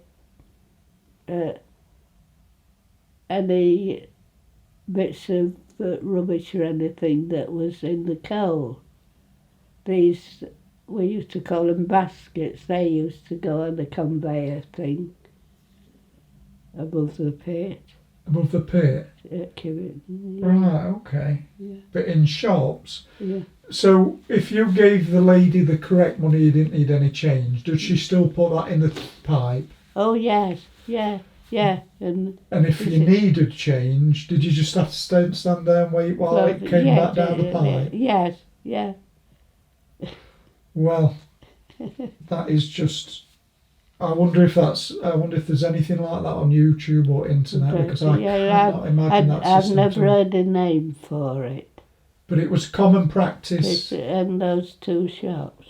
any bits of rubbish or anything that was in the coal. These, we used to call them baskets. They used to go on a conveyor thing above the pit Above the pit. at Kiveton. Yeah. Right, okay. Yeah. But in shops. Yeah. So if you gave the lady the correct money, you didn't need any change. Did she still put that in the pipe? Oh yes, yeah. And if you needed change, did you just have to stand there and wait while it came back down the pipe? Yes, yeah. Well, that is just. I wonder if there's anything like that on YouTube or internet, because I cannot imagine that I've system. never heard a name for it. But it was common practice. In those two shops,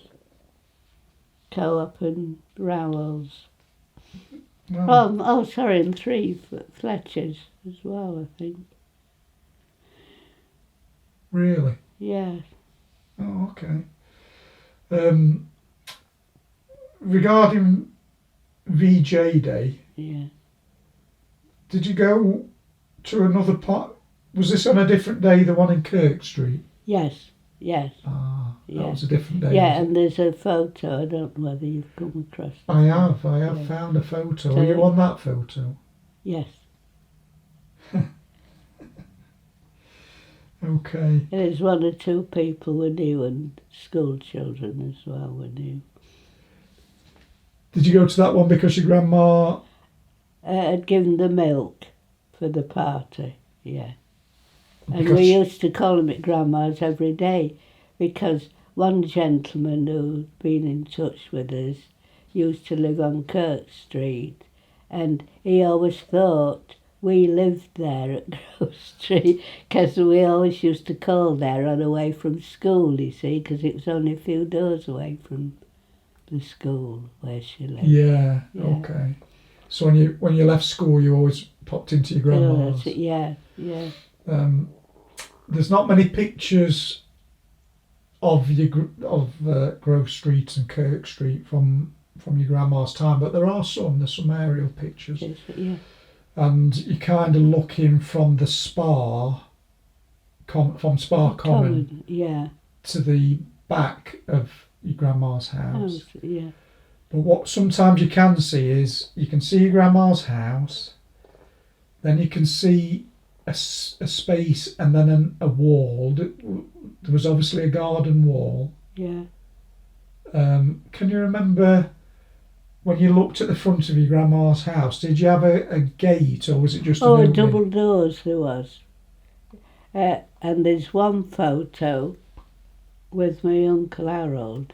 Co-op and Rowell's. Well, Sorry, and three Fletcher's as well, I think. really? Yeah. Oh, okay. Regarding VJ Day, Yeah. did you go to another part? Was this on a different day, the one in Kirk Street? Yes. Ah, Yeah. that was a different day. Yeah, and there's a photo. I don't know whether you've come across it. I have Yeah. found a photo. So- Are you on that photo? Yes. Okay. And there's one or two people we knew, and school children as well we knew. Did you go to that one because your grandma? Had given the milk for the party, yeah. And Because- we used to call them at Grandma's every day, because one gentleman who'd been in touch with us used to live on Kirk Street, and he always thought we lived there at Grove Street, because we always used to call there on the way from school, you see, because it was only a few doors away from the school where she lived. Yeah. Yeah. Okay. So when you left school, you always popped into your grandma's. Yeah. there's not many pictures of Grove Street and Kirk Street from your grandma's time, but there are some. There's some aerial pictures, Yeah. and you're kind of looking from the Spa, from Spa Common Yeah. to the back of your grandma's house. Yeah. But what sometimes you can see is you can see your grandma's house, then you can see a space and then a wall. There was obviously a garden wall. Yeah. Can you remember when you looked at the front of your grandma's house? Did you have a gate, or was it just Oh, an double doors there was. And there's one photo with my Uncle Harold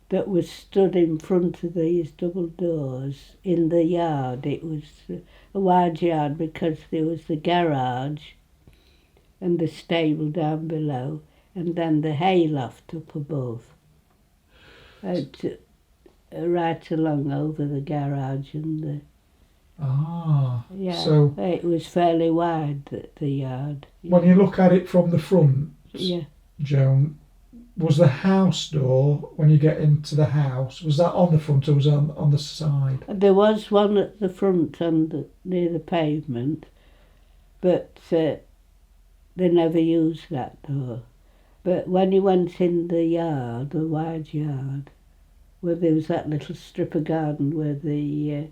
that was stood in front of these double doors in the yard. It was a wide yard because there was the garage and the stable down below, and then the hayloft up above. Right along over the garage and the... Yeah, so it was fairly wide, the yard. when you look at it from the front, Yeah. Joan, was the house door, when you get into the house, was that on the front or was it on the side? There was one at the front near the pavement, but they never used that door. But when you went in the yard, the wide yard, where there was that little strip of garden where the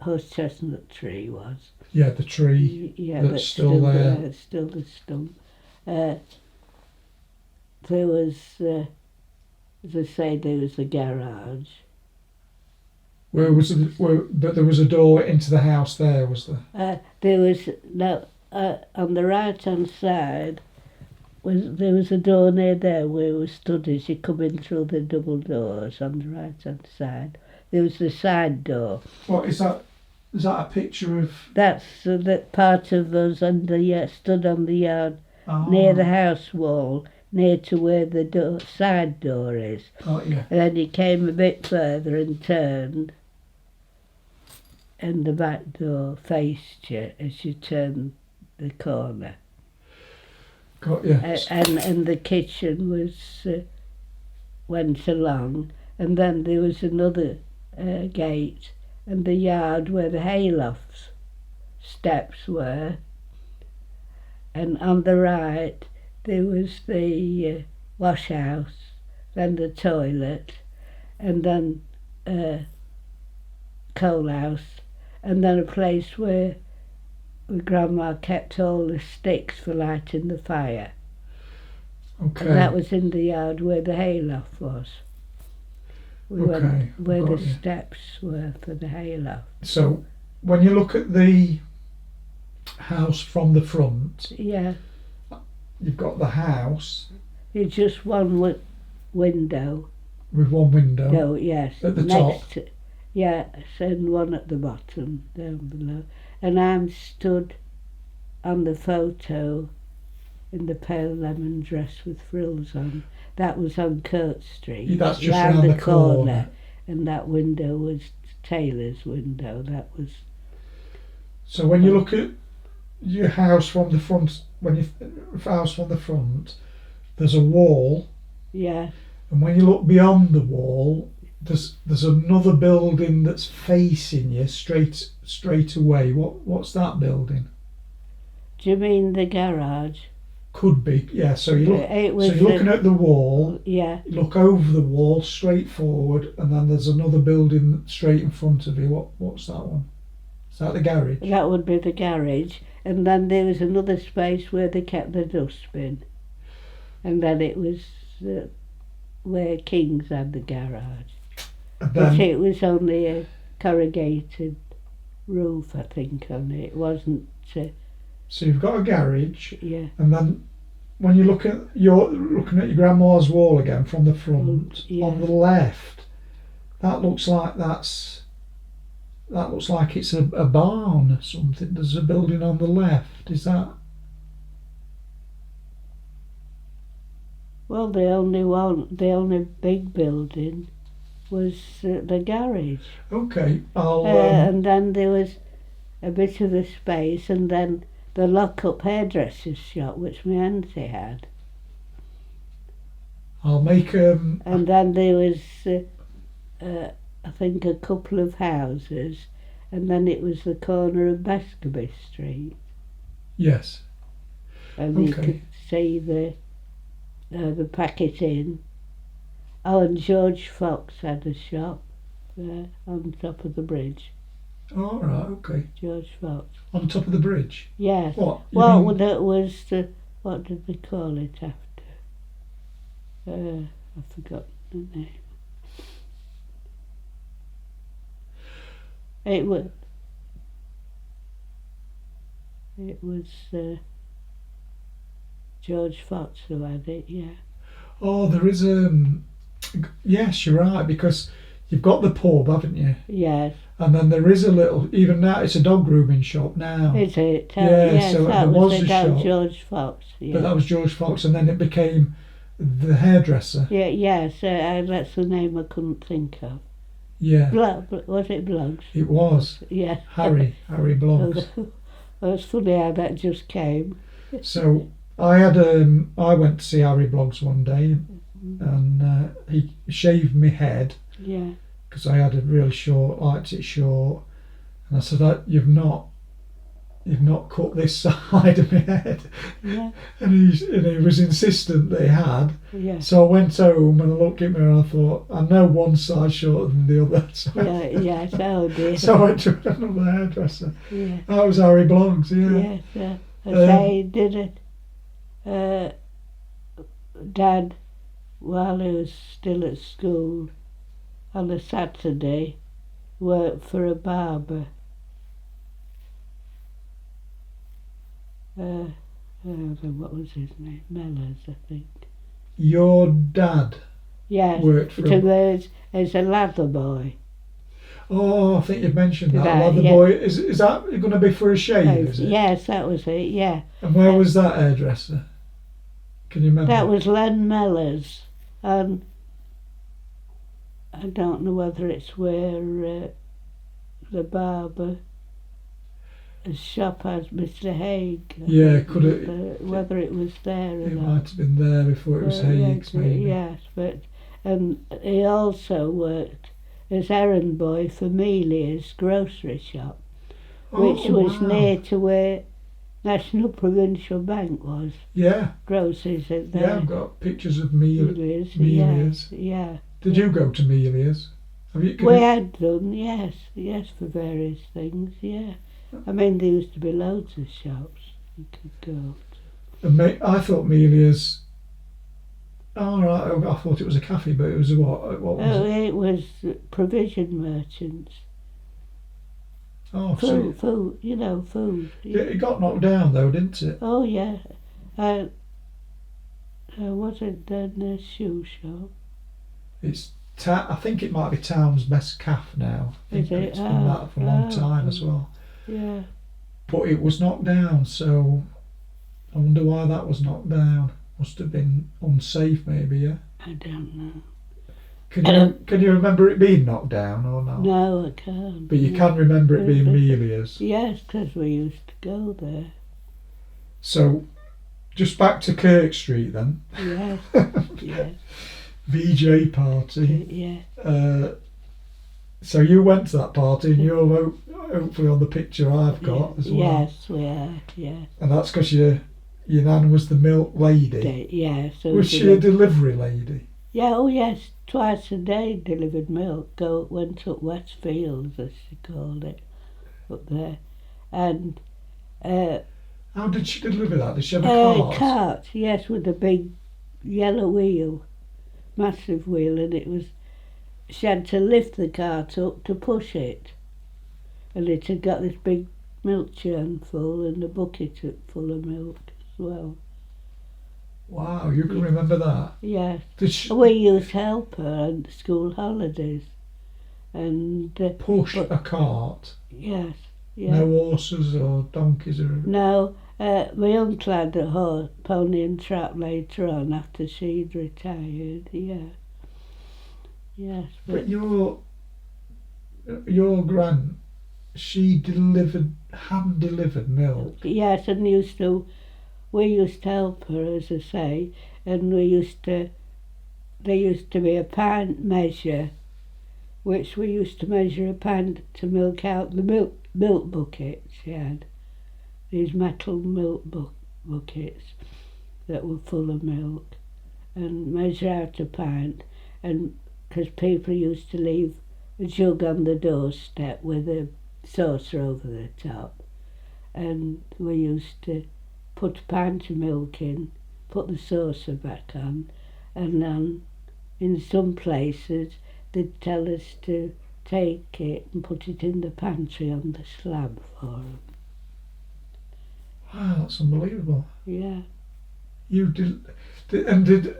horse chestnut tree was. Yeah, the tree that's still there. Still the stump. There was, as I say, there was the garage. But there was a door into the house there, was there? There was, on the right-hand side, there was a door near there where we stood as you come in through the double doors on the right-hand side. There was the side door. What is that? Is that a picture of... That's that part of us stood on the yard near the house wall, near to where the side door is. Oh, yeah. And then you came a bit further and turned, and the back door faced you as you turned the corner. Got you. And the kitchen was went along, and then there was another gate, and the yard where the hayloft steps were, and on the right there was the wash house, then the toilet, and then coal house, and then a place where Grandma kept all the sticks for lighting the fire. Okay. And that was in the yard where the hayloft was. We went where the steps were for the hayloft. So, when you look at the house from the front, yeah, you've got the house. It's just one window. With one window. No, yes. At the top. Yes, and one at the bottom down below. And I'm stood on the photo in the pale lemon dress with frills on. That was on Kirk Street. That's just round the corner. And that window was Taylor's window. That was... So when you look at your house from the front, there's a wall. Yeah. And when you look beyond the wall, there's another building that's facing you straight away. What's that building? Do you mean the garage? Could be, yeah. So you're looking at the wall. Yeah. You look over the wall, straight forward, and then there's another building straight in front of you. What's that one? Is that the garage? That would be the garage, and then there was another space where they kept the dustbin, and then it was where King's had the garage. But it was only a corrugated roof, I think, on it. It wasn't... So you've got a garage, yeah. And then when you're looking at your grandma's wall again from the front, yeah. On the left, that looks like it's a barn or something. There's a building on the left. Is that? Well, the only big building was the garage. Okay, and then there was a bit of the space, and then the lock-up hairdresser's shop, which my auntie had. I'll make And then there was, I think, a couple of houses, and then it was the corner of Baskerby Street. Yes. And you Okay. could see the Packet Inn. Oh, and George Fox had a shop there on top of the bridge. All right. Okay. George Fox. On top of the bridge. Yes. What? You Well, mean- it was the, what did they call it after? I forgot the name. It was George Fox who had it, yeah. Oh, there is yes, you're right, because you've got the pub, haven't you? Yes. And then there is a little. Even now, it's a dog grooming shop now. Is it? Yeah, Yes, so that there was was it. a That was shop. George Fox. Yeah. But that was George Fox, and then it became the hairdresser. Yeah, yes, that's the name I couldn't think of. Yeah, Was it Bloggs? it was Yeah. Harry Bloggs. Well, it's funny how that just came. So I went to see Harry Bloggs one day, and he shaved my head Yeah. because I had it really short, liked it short, and I said, "You've not cut this side of my head," Yeah. and he was insistent that he had. Yeah. So I went home and I looked at me and I thought, I know one side shorter than the other. So, Yeah, yes, oh dear. so I went to another hairdresser. Yeah. That was Harry Bloggs, yeah. Yes, I say did it. Dad, while he was still at school, on a Saturday, worked for a barber. What was his name? Mellors, I think. Your dad Yes, worked for as a lather boy. Oh, I think you've mentioned that. That, Leather yeah. boy. Is that going to be for a shave, is it? Yes, that was it, yeah. And where was that hairdresser? Can you remember? That was Len Mellors, and I don't know whether it's where the barber shop has Mr. Haig. Yeah, could it? Whether it was there or It not. might have been there before it was Haig's, maybe. Yes, but he also worked as errand boy for Melia's grocery shop, which Oh, was wow. near to where National Provincial Bank was. Yeah, Groceries at yeah. there. I've got pictures of Melia's. Yes, yeah. Did you go to Melia's? Have you? We had done, yes, for various things, yeah. I mean, there used to be loads of shops you could go to. I thought Melia's. Oh, right. I thought it was a cafe, but it was a what? What was it? It was provision merchants. Oh, so Food. it got knocked down though, didn't it? Oh, yeah. Was it the shoe shop? It's I think it might be town's best cafe now. I think Is it? it's been that for a long time as well. Yeah. But it was knocked down, so I wonder why that was knocked down. Must have been unsafe, maybe. Yeah. I don't know. Can you remember it being knocked down or not? No, I can't. But you no. can remember it being Melia's. Yes, because we used to go there. So, just back to Kirk Street then. Yes, yes, VJ party. yeah. So you went to that party and you're hopefully on the picture I've got as well. Yes, we are, yeah. And that's because your nan was the milk lady. Yeah, so Was she a delivery lady? Yeah, oh yes, twice a day delivered milk. Went up Westfields, as she called it, up there. And how did she deliver that? Did she have a cart? cart, yes, with a big yellow wheel, massive wheel, and she had to lift the cart up to push it. And it had got this big milk churn full and a bucket full of milk as well. Wow, you can remember that? Yes. Did she We used to help her on school holidays. And push a cart? yes, yeah. No horses or donkeys or... No, my uncle had a horse, pony and trap later on after she'd retired, yeah. Yes, But your gran, she delivered hand-delivered milk. Yes, and we used to help her, as I say, and there used to be a pint measure, which we used to measure a pint to milk out the milk buckets. She had these metal milk buckets that were full of milk, and measure out a pint, and because people used to leave a jug on the doorstep with a saucer over the top, and we used to put a pint of milk in, put the saucer back on, and then in some places they'd tell us to take it and put it in the pantry on the slab for them. Wow, that's unbelievable. Yeah. You did,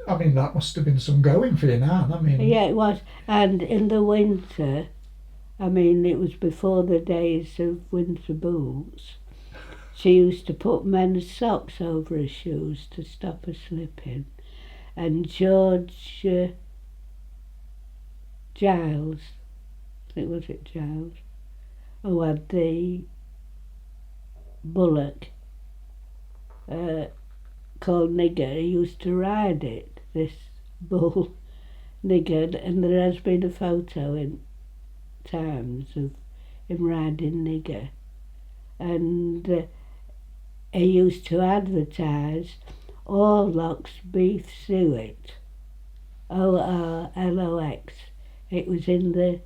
I mean, that must have been some going for your nan. I mean, Yeah, it was. And in the winter, I mean, it was before the days of winter boots. She used to put men's socks over her shoes to stop her slipping. And George Giles, I think was it Giles, who had the bullock called Nigger, he used to ride it, this bull Nigger, and there has been a photo in Times of him riding Nigger. And he used to advertise Orlock's beef suet, Orlox. It was in the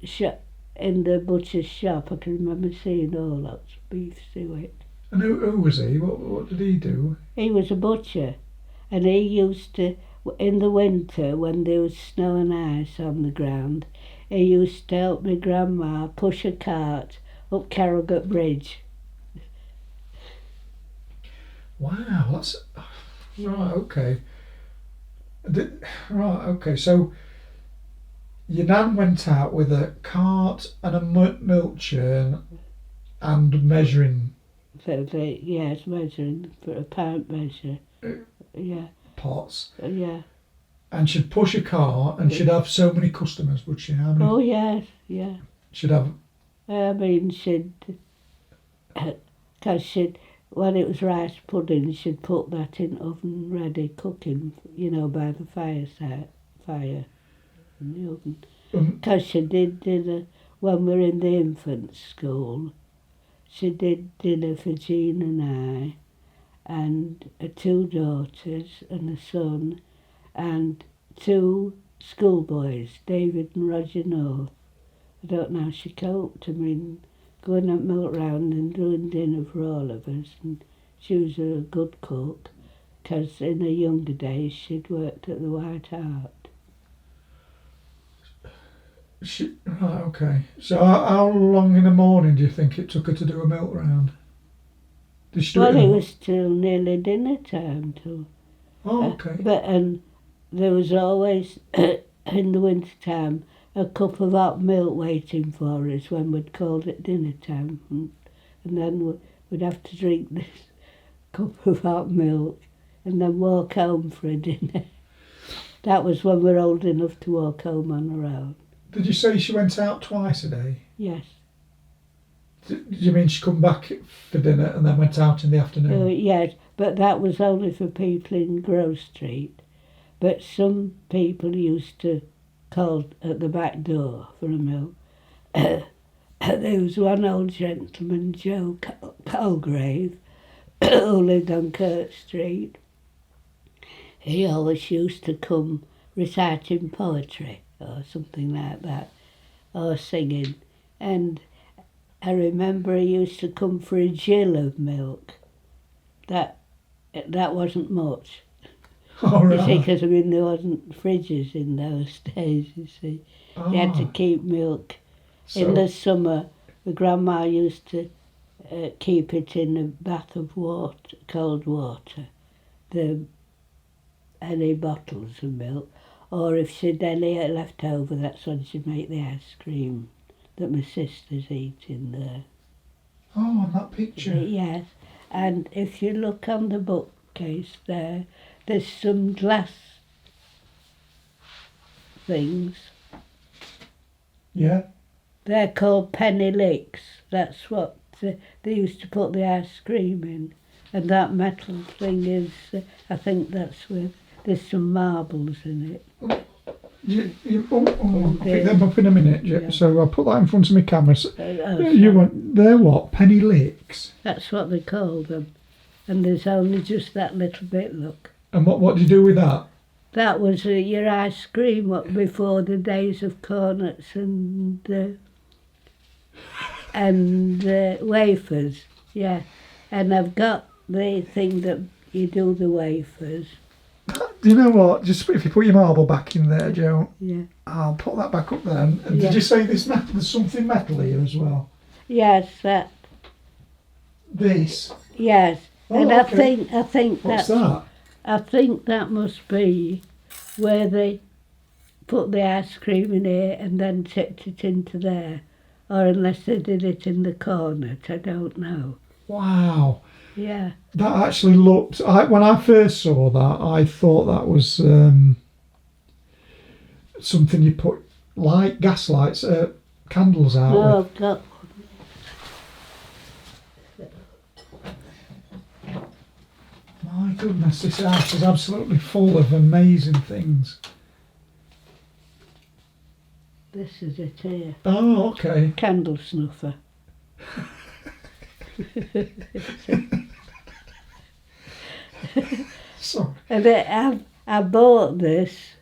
shop, in the butcher's shop. I can remember seeing Orlock's beef suet. and who was he? What did he do? He was a butcher, and he used to, in the winter when there was snow and ice on the ground, he used to help my grandma push a cart up Carrogate Bridge. Wow, that's right. Okay. Right. Okay. So your nan went out with a cart and a milk churn and measuring Yes, measuring for a pint measure. Yeah, pots, yeah. and she'd push a cart, and she'd have so many customers, would she? How many? Oh yes, yeah. She'd have. I mean, because when it was rice pudding, she'd put that in oven ready cooking, by the fire in the oven. Because she did dinner when we were in the infant school. She did dinner for Jean and I, and two daughters and a son, and two schoolboys, David and Roger North. I don't know how she coped. I mean, going up milk round and doing dinner for all of us. And she was a good cook, because in her younger days she'd worked at the White Hart. Right. Okay. So how long in the morning do you think it took her to do a milk round? Did she do Well, it? it was till nearly dinner time too. Oh, okay. And there was always, in the winter time, a cup of hot milk waiting for us when we'd called it dinner time. And then we'd have to drink this cup of hot milk and then walk home for a dinner. That was when we were old enough to walk home on our own. Did you say she went out twice a day? Yes. Do you mean she come back for dinner and then went out in the afternoon? Yes, but that was only for people in Grove Street. But some people used to call at the back door for a milk. There was one old gentleman, Joe Colgrave, who lived on Kirk Street. He always used to come reciting poetry or something like that, or singing. And I remember he used to come for a gill of milk. That wasn't much. Oh, right. You see, because there wasn't fridges in those days, you see. You had to keep milk. In the summer, the grandma used to keep it in a bath of water, cold water, any bottles of milk. Or if she'd any left over, that's when she'd make the ice cream that my sisters eat in there. Oh, on that picture. Yes, and if you look on the bookcase there's some glass things. Yeah. They're called penny licks. That's what they used to put the ice cream in. And that metal thing is, I think that's with, there's some marbles in it. I'll pick them up in a minute. Yeah. So I'll put that in front of my camera. So, Oh, you want, they're what? Penny licks? That's what they call them. And there's only just that little bit, look. And what do you do with that? That was your ice cream before the days of cornets and wafers, yeah. And I've got the thing that you do the wafers. Do you know what? Just if you put your marble back in there, Joe, Yeah. I'll put that back up there. And Yeah. did you say there's something metal here as well? Yes, that. This. Yes, Oh, and okay. I think What's that's. that? I think that must be where they put the ice cream in here and then tipped it into there, or unless they did it in the cornet, I don't know. Wow. Yeah. That actually looked. When I first saw that, I thought that was something you put gas lights, candles out No, with. I've got. My goodness, this house is absolutely full of amazing things. This is it here. Oh, okay. Candle snuffer. So, And I bought this,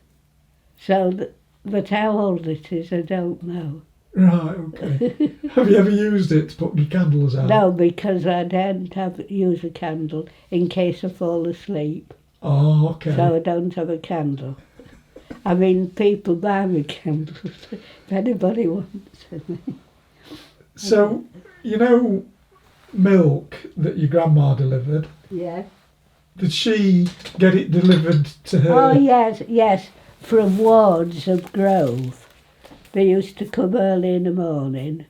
but how old it is, I don't know. right, okay. Have you ever used it to put your candles out? No, because I don't use a candle in case I fall asleep. Oh, okay. So I don't have a candle. I mean, people buy me candles if anybody wants any. So, you know, milk that your grandma delivered. Yeah. Did she get it delivered to her? Oh, yes, from Wards of Grove. They used to come early in the morning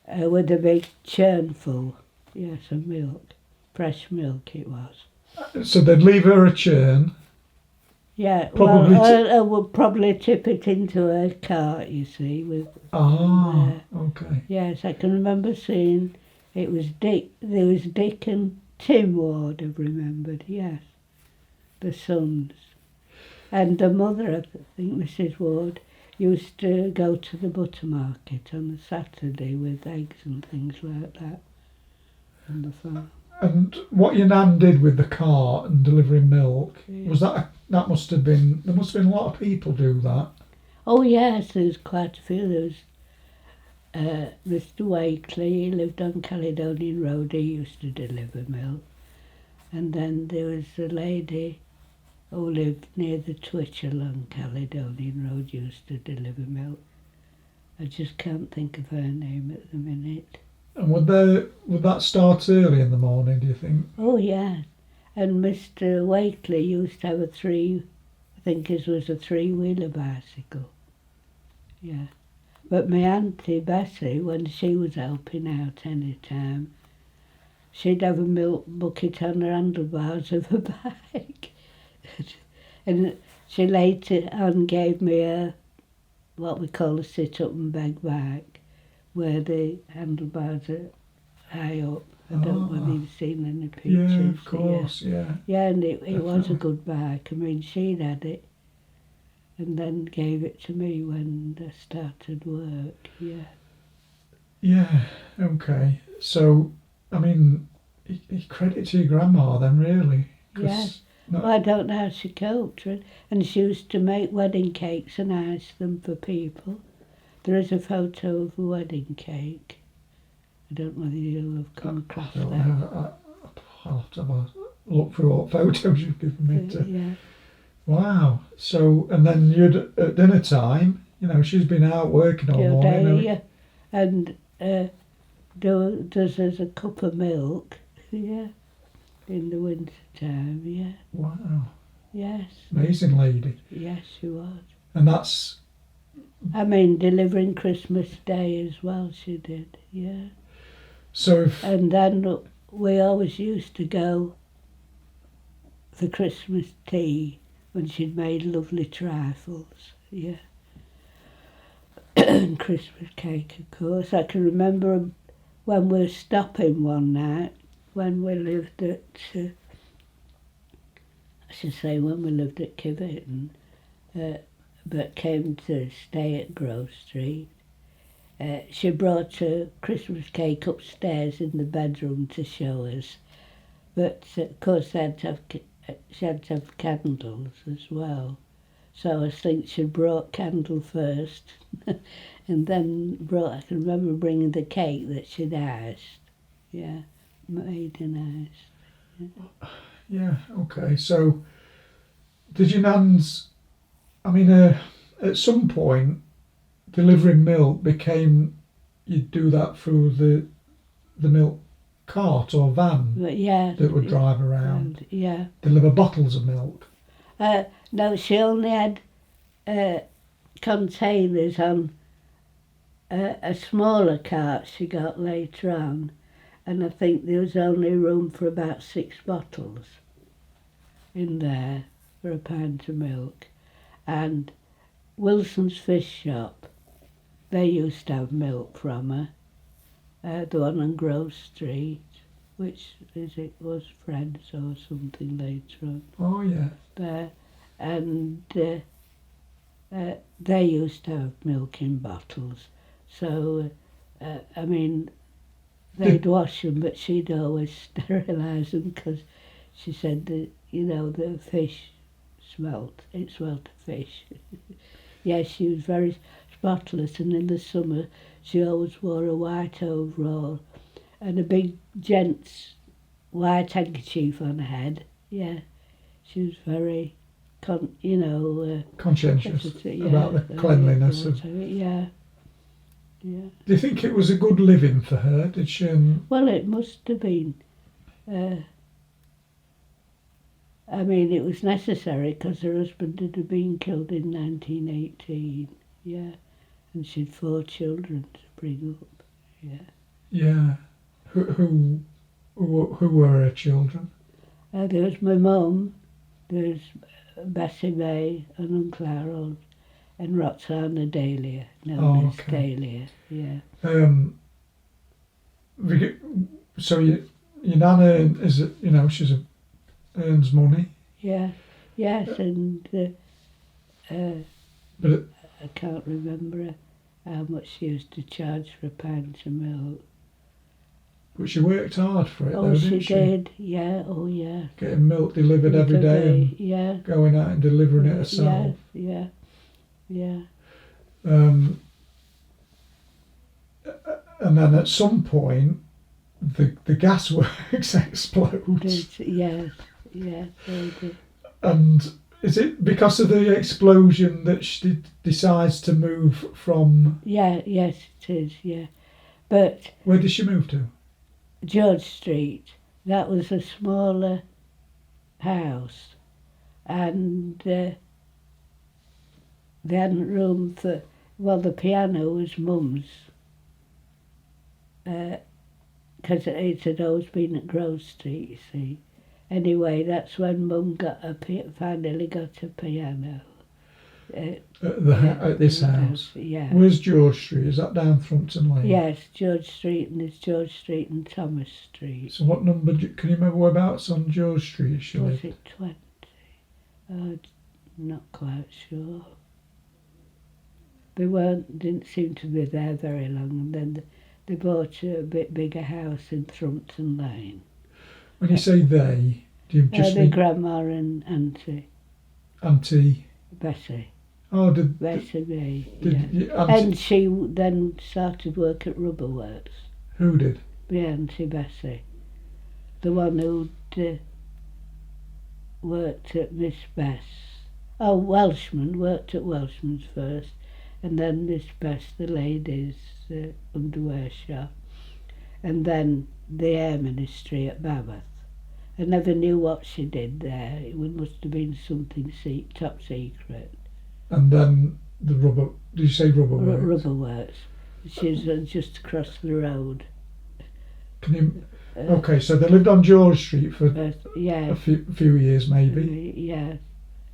with a big churn full, yes, of milk. Fresh milk it was. So they'd leave her a churn. Yeah, Probably well, I would probably tip it into a cart, you see. Ah, okay. Yes, I can remember seeing it was Dick. There was Dick and Tim Ward, I've remembered, yes. The sons. And the mother, I think Mrs. Ward, used to go to the butter market on a Saturday with eggs and things like that on the farm. And what your nan did with the cart and delivering milk, Yeah. was that must have been, there must have been a lot of people do that. Oh yes, there's quite a few. There was Mr. Wakely, he lived on Caledonian Road, he used to deliver milk. And then there was a lady who lived near the Twitchell on Caledonian Road, used to deliver milk. I just can't think of her name at the minute. And would that start early in the morning, do you think? Oh yeah, and Mr. Wakely used to have I think his was a three-wheeler bicycle. Yeah. But my auntie Bessie, when she was helping out any time, she'd have a milk bucket on her handlebars of her bike. And she later on gave me what we call a sit-up and beg bike, where the handlebars are high up. I don't know whether you've seen any pictures. Yeah, of course, yeah. Yeah, and it was a Definitely. good bike. I mean, she'd had it and then gave it to me when I started work, yeah. Yeah, okay. So, I mean, you credit to your grandma then, really. 'Cause Yes. no- Well, I don't know how she coped with it. And she used to make wedding cakes and ice them for people. There is a photo of a wedding cake. I don't know whether you'll have come across I don't that. know, I'll have to have a look through what photos you've given me. Yeah. Wow. So, and then you'd at dinner time, you know, she's been out working all Your morning. day, yeah. And does us a cup of milk, yeah, in the winter time, yeah. Wow. Yes, Amazing lady. yes, she was. And that's, I mean, delivering Christmas Day as well, she did, yeah. so if, And then we always used to go for Christmas tea when she'd made lovely trifles, yeah. And Christmas cake, of course. I can remember when we were stopping one night, when we lived at, I should say when we lived at Kiverton, but came to stay at Grove Street, she brought a Christmas cake upstairs in the bedroom to show us. But of course she had to have candles as well. So I think she brought candle first and then I can remember bringing the cake that she'd iced. Yeah, made and iced. Yeah, okay. So, did your nans, at some point, delivering milk became, you'd do that through the milk cart or van But yeah, that would drive around, yeah. deliver bottles of milk. No, she only had containers on a smaller cart she got later on, and I think there was only room for about 6 bottles in there for a pint of milk. And Wilson's Fish Shop, they used to have milk from her, the one on Grove Street, which was Fred's or something later on. Oh yeah. There, and they used to have milk in bottles. So, they'd wash them, but she'd always sterilise them because she said that, the fish smelt. It smelt of fish. Yes, she was very spotless, and in the summer she always wore a white overall and a big gent's white handkerchief on her head. Yeah, she was very, Conscientious about the cleanliness of. Yeah. Yeah. Do you think it was a good living for her? Did she? Well, it must have been. It was necessary because her husband had been killed in 1918. Yeah, and she'd 4 children to bring up. Yeah. Yeah. Who were her children? There was my mum. There was Bessie May and Uncle Harold, and Roxana Dahlia, known as Dahlia. Yeah. So your nana earns money. Yeah. Yes, and But I can't remember how much she used to charge for a pint of milk. But she worked hard for it, though, didn't she? Did. Yeah. Oh, yeah. Getting milk delivered every day and yeah. going out and delivering it herself. Yeah. And then at some point, the gasworks explodes. Yes, they did. And is it because of the explosion that she decides to move from? Yes, it is. Yeah, but where did she move to? George Street. That was a smaller house, and they hadn't room for. Well, the piano was Mum's, because it had always been at Grove Street, you see. Anyway, that's when Mum finally got a piano. At this house? Yeah. Where's George Street? Is that down Thrumpton Lane? Yes, George Street, and there's George Street and Thomas Street. So what number, can you remember whereabouts on George Street she lived? Was it 20? Not quite sure. They didn't seem to be there very long, and then they bought a bit bigger house in Thrumpton Lane. When you say they, do you just My mean grandma and auntie. Auntie? Bessie. Oh, Bessie May, yeah. And she then started work at Rubber Works. Who did? My auntie Bessie. The one who'd worked at Miss Bess. Oh, Welshman, worked at Welshman's first. And then Miss Bess, the ladies' underwear shop. And then the Air Ministry at Babbath. I never knew what she did there. It must have been something top secret. And then the rubber, did you say Rubber Works? Rubber Works. She's just across the road. Can you? Okay, so they lived on George Street for yeah. a few years maybe. Yeah.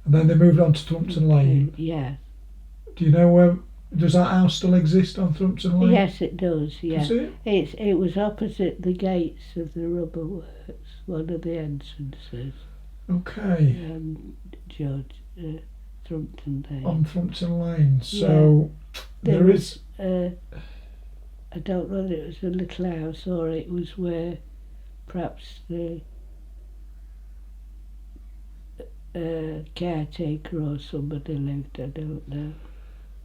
And then they moved on to Thrumpton Lane. Yeah. Do you know Does that house still exist on Thrumpton Lane? Yes, it does, yeah. Does it? It was opposite the gates of the rubber works, one of the entrances. Okay. George, Thrumpton Lane. On Thrumpton Lane. So there is. I don't know whether it was a little house or it was where perhaps the caretaker or somebody lived, I don't know.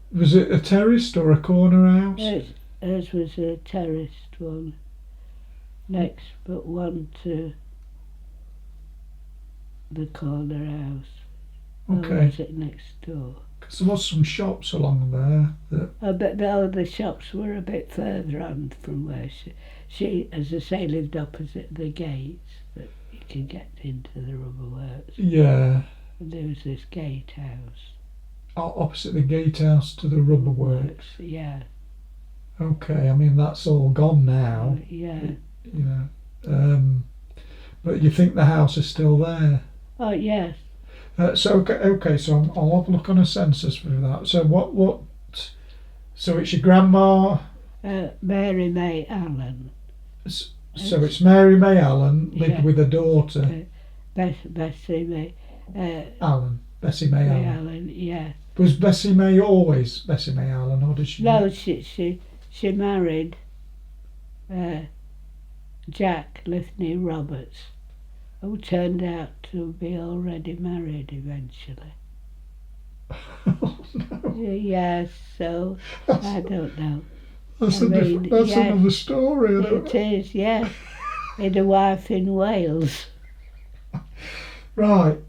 Was it a terraced or a corner house? Hers was a terraced one, next but one to the corner house. Okay. Or was it next door? Because there was some shops along there. But no, the shops were a bit further on from where she, as I say, lived opposite the gates that you can get into the rubber works. Yeah. And there was this gatehouse. Opposite the gatehouse to the rubber works. Yeah. Okay, I mean that's all gone now. Yeah. You know, but you think the house is still there? Oh yes. So I'll have a look on a census for that. So what? So it's your grandma. Mary May Allen. So it's Mary May Allen lived with a daughter. Bessie May. Allen. Bessie May Allen. Yeah. Was Bessie May always Bessie May Allen, or did she? No, she married Jack Lithney Roberts, who turned out to be already married eventually. Oh, no. Yes, so I don't know. That's another story. It is, yes. He had a wife in Wales. Right.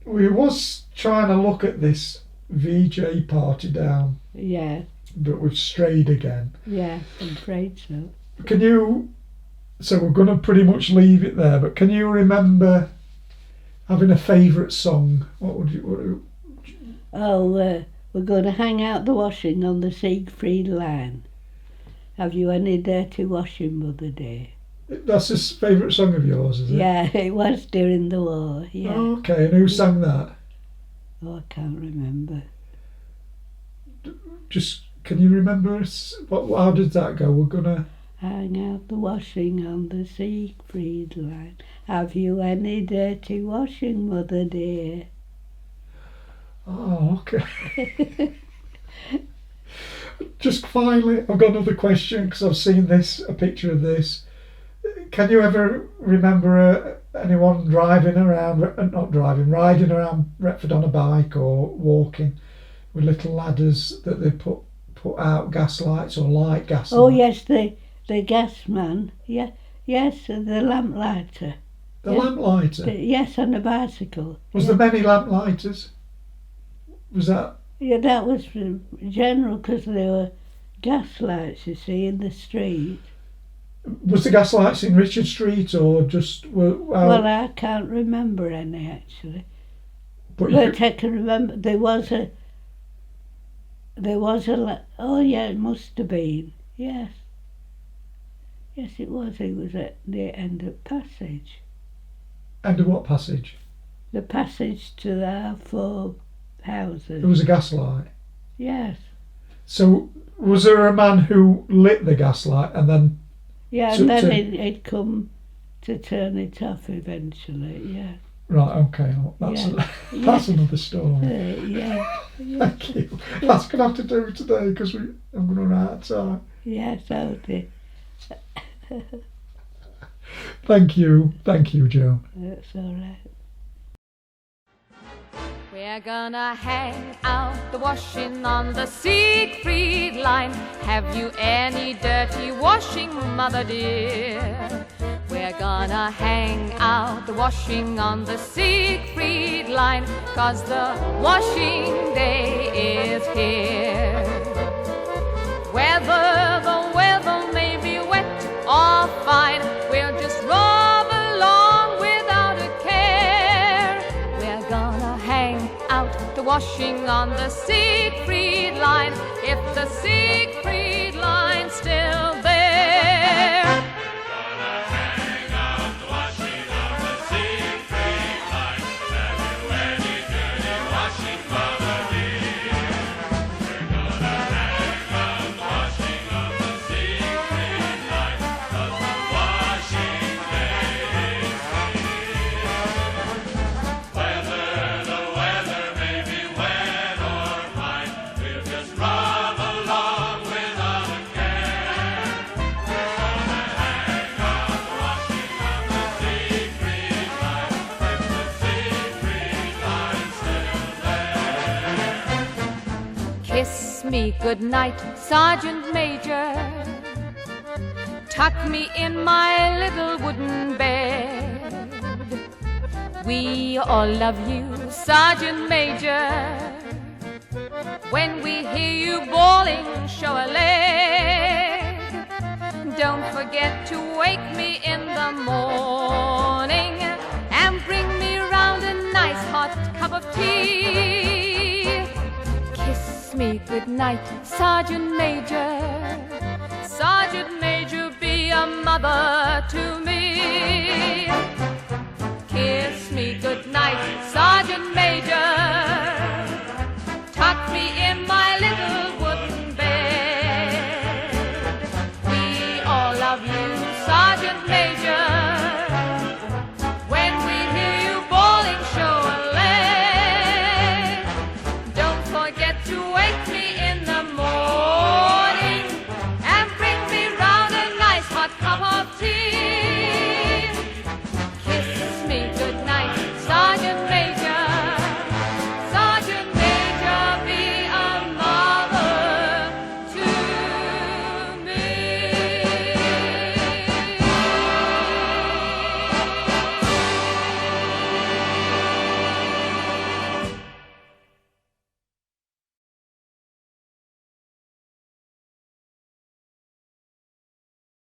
We was trying to look at this VJ party down. Yeah. But we've strayed again. Yeah, I'm afraid so. So we're going to pretty much leave it there, but can you remember having a favourite song? We're going to hang out the washing on the Siegfried line. Have you any dirty washing, Mother dear? That's a favourite song of yours, is it? Yeah, it was during the war, yeah. Oh, okay, and who sang that? Oh, I can't remember. Just, can you remember how did that go? We're going to... Hang out the washing on the Siegfried line. Have you any dirty washing, Mother dear? Oh, okay. Just finally, I've got another question because I've seen a picture of this. Can you ever remember anyone riding around Retford on a bike or walking with little ladders that they put out gas lights or light gas lights? Oh yes, the gas man. Yeah, yes, the lamplighter. The lamplighter? Yes, on a bicycle. Was there many lamplighters? Was that? Yeah, that was general because there were gas lights, you see, in the street. Was the gas lights in Richard Street or just... Well, I can't remember any actually. But I can remember there was a... Oh yeah, it must have been. Yes. Yes, it was. It was at the end of Passage. End of what passage? The passage to our 4 houses. There was a gas light? Yes. So was there a man who lit the gas light and then... Yeah, and then he'd come to turn it off eventually, yeah. Right, okay, that's another story. Yeah. Thank you. That's going to have to do today because I'm going to run out of time. Yes, I did. Thank you, Joan. That's all right. We're gonna hang out the washing on the Siegfried line. Have you any dirty washing, Mother dear? We're gonna hang out the washing on the Siegfried line, 'cause the washing day is here. Whether the weather may be wet or fine, we'll just rob along without a care. We're gonna hang out the washing on the Siegfried line, if the Siegfried line's still there. We're gonna hang out the washing on the Siegfried line. Have you any dirty washing, Mother dear? me good night, Sergeant Major. Tuck me in my little wooden bed. We all love you, Sergeant Major. When we hear you bawling, show a leg. Don't forget to wake me in the morning and bring me round a nice hot cup of tea. Kiss me good night, Sergeant Major. Sergeant Major, be a mother to me. Kiss me good night, Sergeant Major. Tuck me in my little wooden bed. We all love you, Sergeant Major.